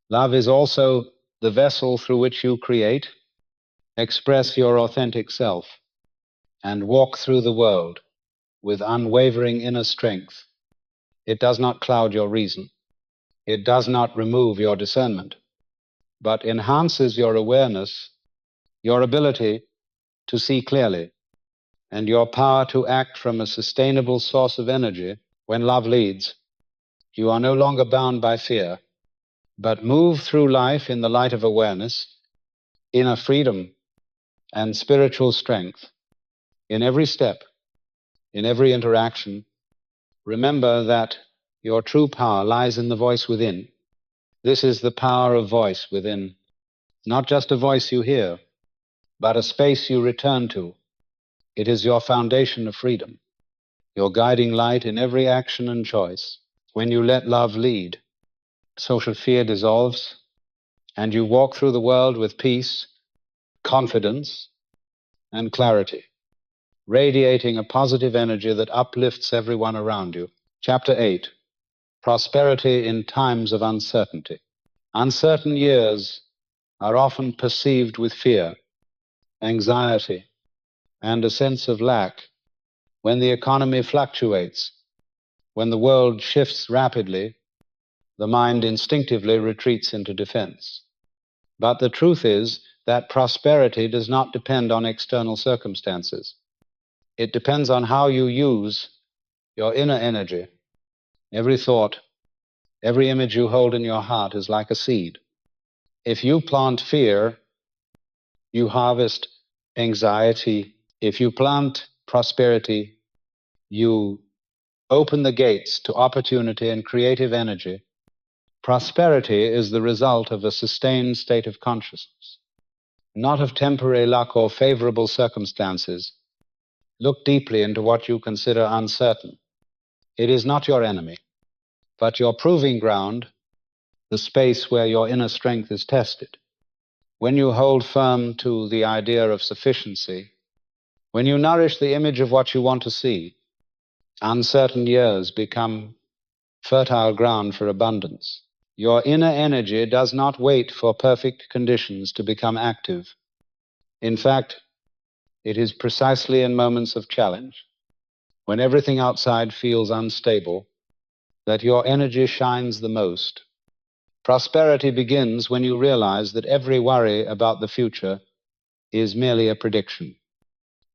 Love is also the vessel through which you create. express your authentic self, and walk through the world with unwavering inner strength. It does not cloud your reason. It does not remove your discernment, but enhances your awareness, your ability to see clearly, and your power to act from a sustainable source of energy. When love leads, you are no longer bound by fear, but move through life in the light of awareness, inner freedom, and spiritual strength. In every step, in every interaction, remember that your true power lies in the voice within. This is the power of voice within, not just a voice you hear, but a space you return to. It is your foundation of freedom, your guiding light in every action and choice. When you let love lead, social fear dissolves, and you walk through the world with peace, confidence, and clarity, radiating a positive energy that uplifts everyone around you. Chapter 8. Prosperity in times of uncertainty. Uncertain years are often perceived with fear, anxiety, and a sense of lack. When the economy fluctuates, when the world shifts rapidly, the mind instinctively retreats into defense. But the truth is that prosperity does not depend on external circumstances. It depends on how you use your inner energy. Every thought, every image you hold in your heart is like a seed. If you plant fear, you harvest anxiety. If you plant prosperity, you open the gates to opportunity and creative energy. Prosperity is the result of a sustained state of consciousness, not of temporary luck or favorable circumstances. Look deeply into what you consider uncertain. It is not your enemy, but your proving ground, the space where your inner strength is tested. When you hold firm to the idea of sufficiency, when you nourish the image of what you want to see, uncertain years become fertile ground for abundance. Your inner energy does not wait for perfect conditions to become active. In fact, it is precisely in moments of challenge, when everything outside feels unstable, that your energy shines the most. Prosperity begins when you realize that every worry about the future is merely a prediction.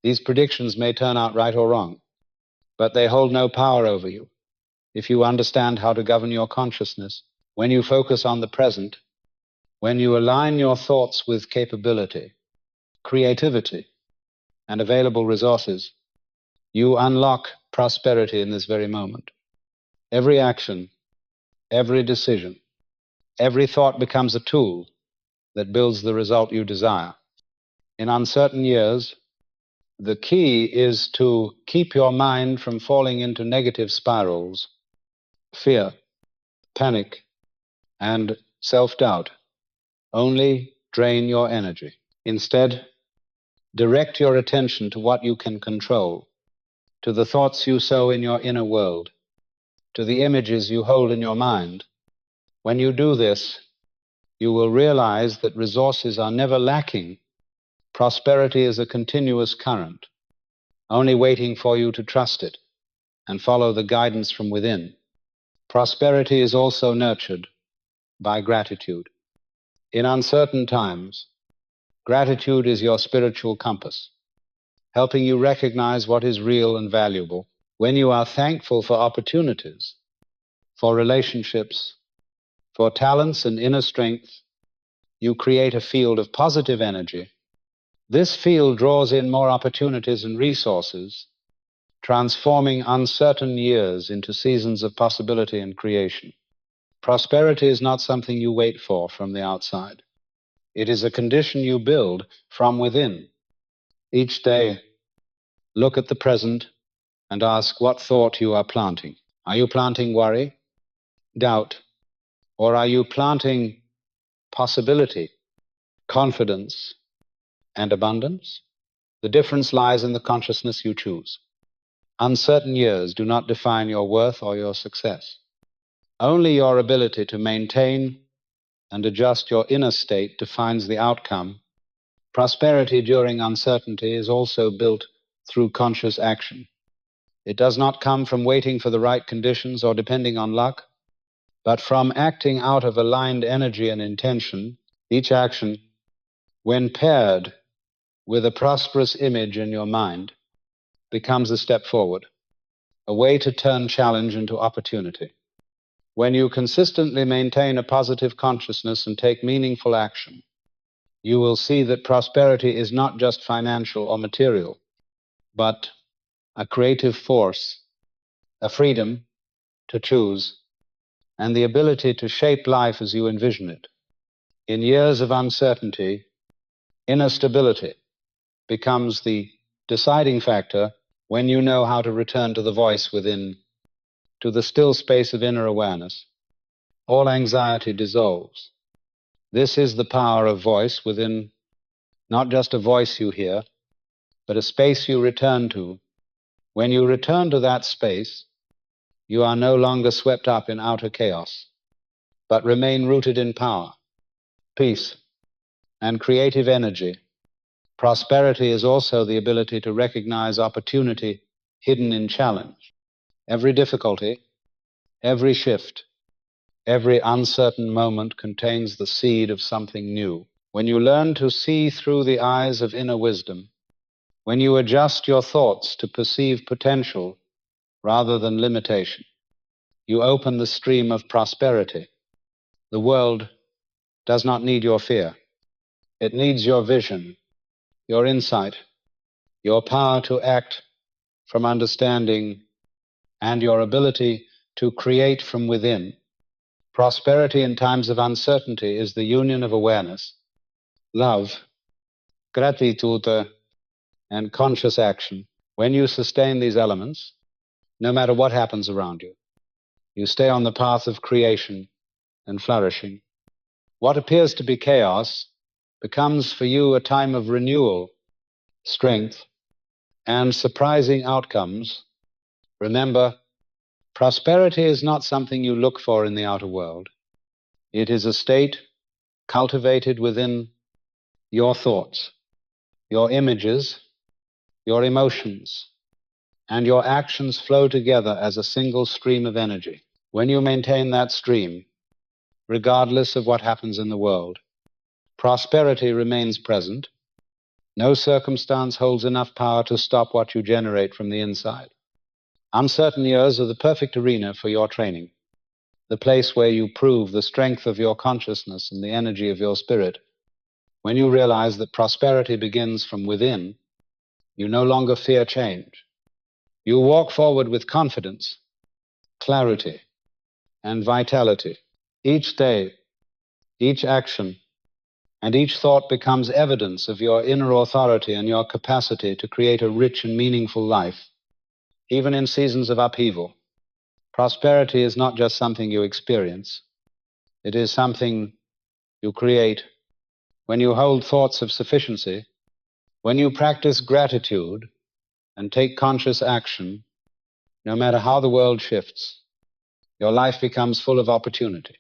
These predictions may turn out right or wrong, but they hold no power over you if you understand how to govern your consciousness. When you focus on the present, when you align your thoughts with capability, creativity, and available resources, you unlock prosperity in this very moment. Every action, every decision, every thought becomes a tool that builds the result you desire. In uncertain years, the key is to keep your mind from falling into negative spirals. Fear, panic, and self-doubt only drain your energy. Instead, direct your attention to what you can control, to the thoughts you sow in your inner world, to the images you hold in your mind. When you do this, you will realize that resources are never lacking. Prosperity is a continuous current, only waiting for you to trust it and follow the guidance from within. Prosperity is also nurtured by gratitude. In uncertain times, gratitude is your spiritual compass, helping you recognize what is real and valuable. When you are thankful for opportunities, for relationships, for talents and inner strength, you create a field of positive energy. This field draws in more opportunities and resources, transforming uncertain years into seasons of possibility and creation. Prosperity is not something you wait for from the outside. It is a condition you build from within. Each day, look at the present and ask what thought you are planting. Are you planting worry, doubt, or are you planting possibility, confidence, and abundance? The difference lies in the consciousness you choose. Uncertain years do not define your worth or your success. Only your ability to maintain and adjust your inner state defines the outcome Prosperity during uncertainty is also built through conscious action. It does not come from waiting for the right conditions or depending on luck, but from acting out of aligned energy and intention. Each action, when paired with a prosperous image in your mind, becomes a step forward, a way to turn challenge into opportunity. When you consistently maintain a positive consciousness and take meaningful action, you will see that prosperity is not just financial or material, but a creative force, a freedom to choose, and the ability to shape life as you envision it. In years of uncertainty, inner stability becomes the deciding factor when you know how to return to the voice within, to the still space of inner awareness. All anxiety dissolves. This is the power of voice within, not just a voice you hear, but a space you return to. When you return to that space, you are no longer swept up in outer chaos, but remain rooted in power, peace, and creative energy. Prosperity is also the ability to recognize opportunity hidden in challenge. Every difficulty, every shift, every uncertain moment contains the seed of something new. When you learn to see through the eyes of inner wisdom, when you adjust your thoughts to perceive potential rather than limitation, you open the stream of prosperity. The world does not need your fear. It needs your vision, your insight, your power to act from understanding, and your ability to create from within. Prosperity in times of uncertainty is the union of awareness, love, gratitude, and conscious action. When you sustain these elements, no matter what happens around you, you stay on the path of creation and flourishing. What appears to be chaos becomes for you a time of renewal, strength, and surprising outcomes. Remember, prosperity is not something you look for in the outer world. It is a state cultivated within your thoughts, your images, your emotions, and your actions flow together as a single stream of energy. When you maintain that stream, regardless of what happens in the world, prosperity remains present. No circumstance holds enough power to stop what you generate from the inside. Uncertain years are the perfect arena for your training, the place where you prove the strength of your consciousness and the energy of your spirit. When you realize that prosperity begins from within, you no longer fear change. You walk forward with confidence, clarity, and vitality. Each day, each action, and each thought becomes evidence of your inner authority and your capacity to create a rich and meaningful life, even in seasons of upheaval. Prosperity is not just something you experience. It is something you create when you hold thoughts of sufficiency, when you practice gratitude and take conscious action. No matter how the world shifts, your life becomes full of opportunity,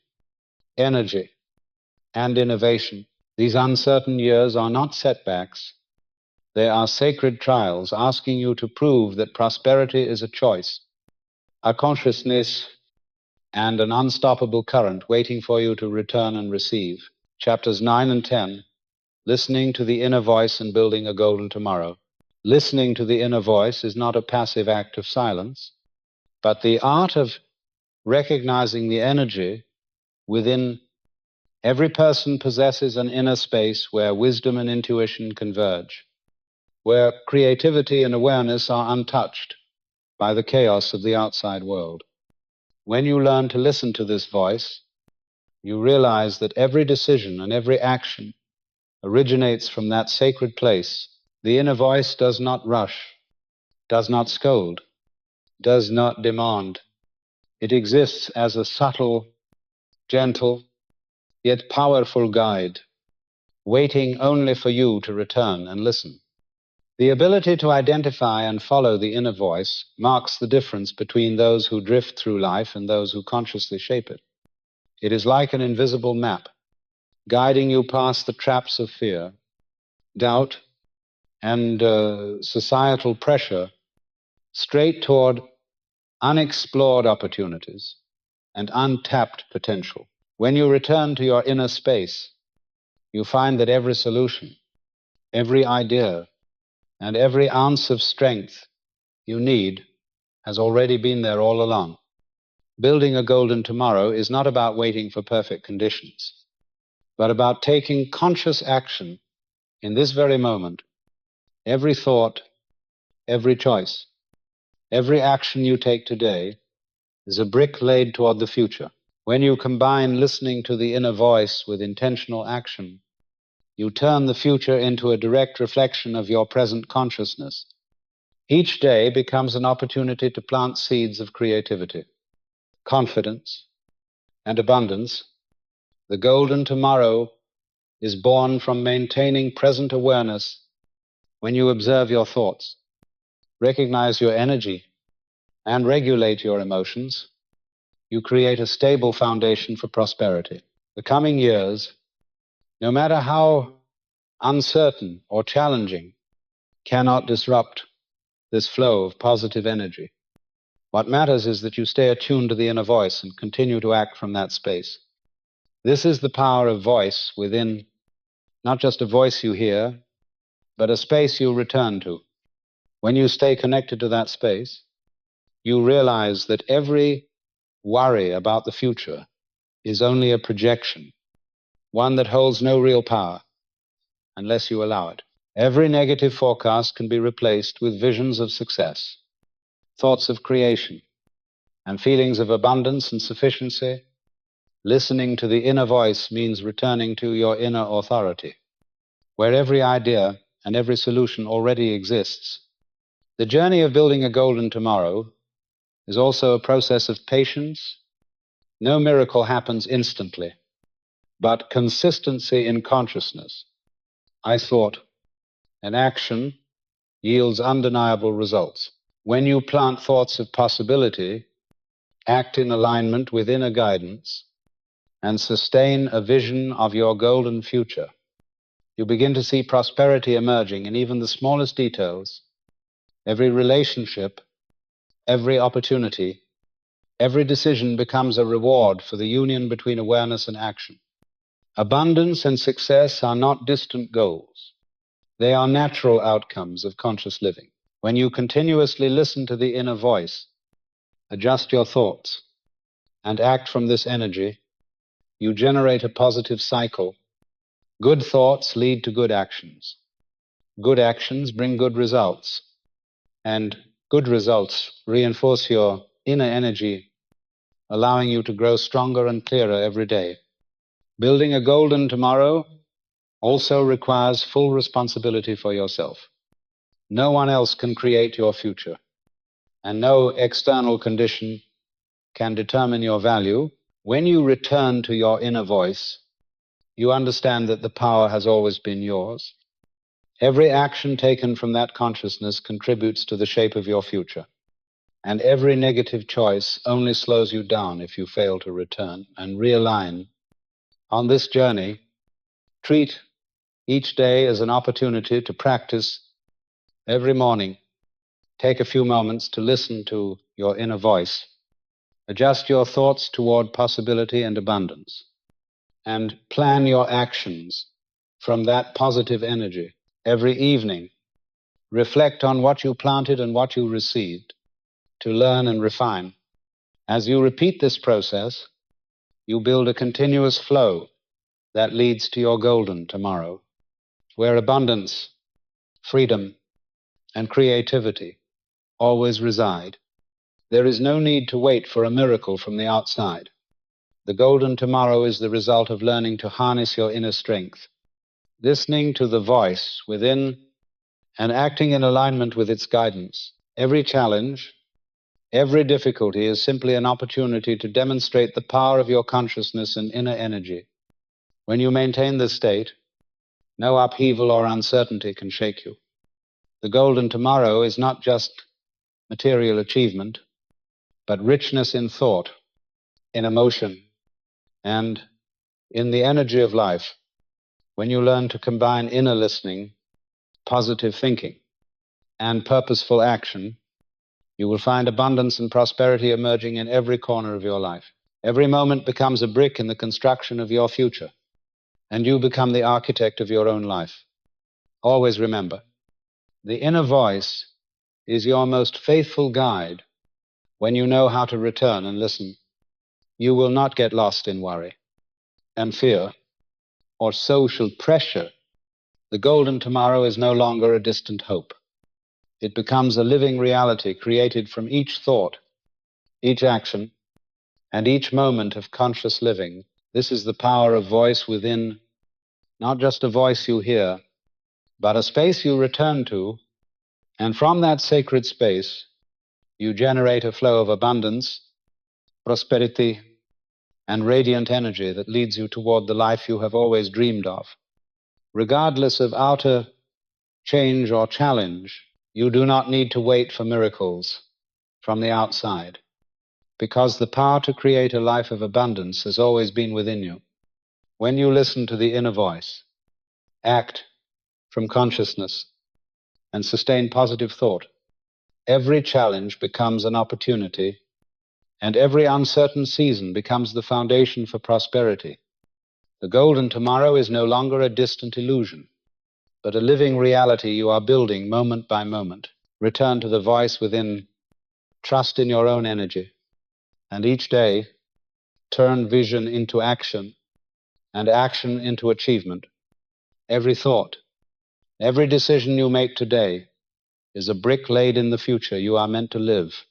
energy, and innovation. These uncertain years are not setbacks. They are sacred trials asking you to prove that prosperity is a choice, a consciousness, and an unstoppable current waiting for you to return and receive. Chapters 9 and 10, Listening to the Inner Voice and Building a Golden Tomorrow. Listening to the inner voice is not a passive act of silence, but the art of recognizing the energy within. Every person possesses an inner space where wisdom and intuition converge, where creativity and awareness are untouched by the chaos of the outside world. When you learn to listen to this voice, you realize that every decision and every action originates from that sacred place. The inner voice does not rush, does not scold, does not demand. It exists as a subtle, gentle, yet powerful guide, waiting only for you to return and listen. The ability to identify and follow the inner voice marks the difference between those who drift through life and those who consciously shape it. It is like an invisible map, guiding you past the traps of fear, doubt, and societal pressure straight toward unexplored opportunities and untapped potential. When you return to your inner space, you find that every solution, every idea, and every ounce of strength you need has already been there all along. Building a golden tomorrow is not about waiting for perfect conditions, but about taking conscious action in this very moment. Every thought, every choice, every action you take today is a brick laid toward the future. When you combine listening to the inner voice with intentional action, you turn the future into a direct reflection of your present consciousness. Each day becomes an opportunity to plant seeds of creativity, confidence, and abundance. The golden tomorrow is born from maintaining present awareness when you observe your thoughts, recognize your energy, and regulate your emotions. You create a stable foundation for prosperity. The coming years, no matter how uncertain or challenging, cannot disrupt this flow of positive energy. What matters is that you stay attuned to the inner voice and continue to act from that space. This is the power of voice within, not just a voice you hear, but a space you return to. When you stay connected to that space, you realize that every worry about the future is only a projection, one that holds no real power unless you allow it. Every negative forecast can be replaced with visions of success, thoughts of creation, and feelings of abundance and sufficiency. Listening to the inner voice means returning to your inner authority, where every idea and every solution already exists. The journey of building a golden tomorrow is also a process of patience. No miracle happens instantly, but consistency in consciousness, I thought, and action yields undeniable results. When you plant thoughts of possibility, act in alignment with inner guidance, and sustain a vision of your golden future, you begin to see prosperity emerging in even the smallest details. Every relationship, every opportunity, every decision becomes a reward for the union between awareness and action. Abundance and success are not distant goals. They are natural outcomes of conscious living. When you continuously listen to the inner voice, adjust your thoughts, and act from this energy, you generate a positive cycle. Good thoughts lead to good actions. Good actions bring good results. And good results reinforce your inner energy, allowing you to grow stronger and clearer every day. Building a golden tomorrow also requires full responsibility for yourself. No one else can create your future, and no external condition can determine your value. When you return to your inner voice, you understand that the power has always been yours. Every action taken from that consciousness contributes to the shape of your future, and every negative choice only slows you down if you fail to return and realign. On this journey, treat each day as an opportunity to practice. Every morning, take a few moments to listen to your inner voice. Adjust your thoughts toward possibility and abundance, and plan your actions from that positive energy. Every evening, reflect on what you planted and what you received to learn and refine. As you repeat this process, you build a continuous flow that leads to your golden tomorrow, where abundance, freedom, and creativity always reside. There is no need to wait for a miracle from the outside. The golden tomorrow is the result of learning to harness your inner strength, listening to the voice within and acting in alignment with its guidance. Every challenge, every difficulty is simply an opportunity to demonstrate the power of your consciousness and inner energy. When you maintain this state, no upheaval or uncertainty can shake you. The golden tomorrow is not just material achievement, but richness in thought, in emotion, and in the energy of life. When you learn to combine inner listening positive thinking, and purposeful action, you will find abundance and prosperity emerging in every corner of your life. Every moment becomes a brick in the construction of your future, and you become the architect of your own life. Always remember, the inner voice is your most faithful guide when you know how to return and listen. You will not get lost in worry and fear or social pressure. The golden tomorrow is no longer a distant hope. It becomes a living reality created from each thought, each action, and each moment of conscious living. This is the power of voice within, not just a voice you hear, but a space you return to, and from that sacred space, you generate a flow of abundance, prosperity, and radiant energy that leads you toward the life you have always dreamed of. Regardless of outer change or challenge, you do not need to wait for miracles from the outside, because the power to create a life of abundance has always been within you. When you listen to the inner voice, act from consciousness, and sustain positive thought, every challenge becomes an opportunity, and every uncertain season becomes the foundation for prosperity. The golden tomorrow is no longer a distant illusion, but a living reality you are building moment by moment. Return to the voice within, trust in your own energy, and each day turn vision into action and action into achievement. Every thought, every decision you make today is a brick laid in the future you are meant to live.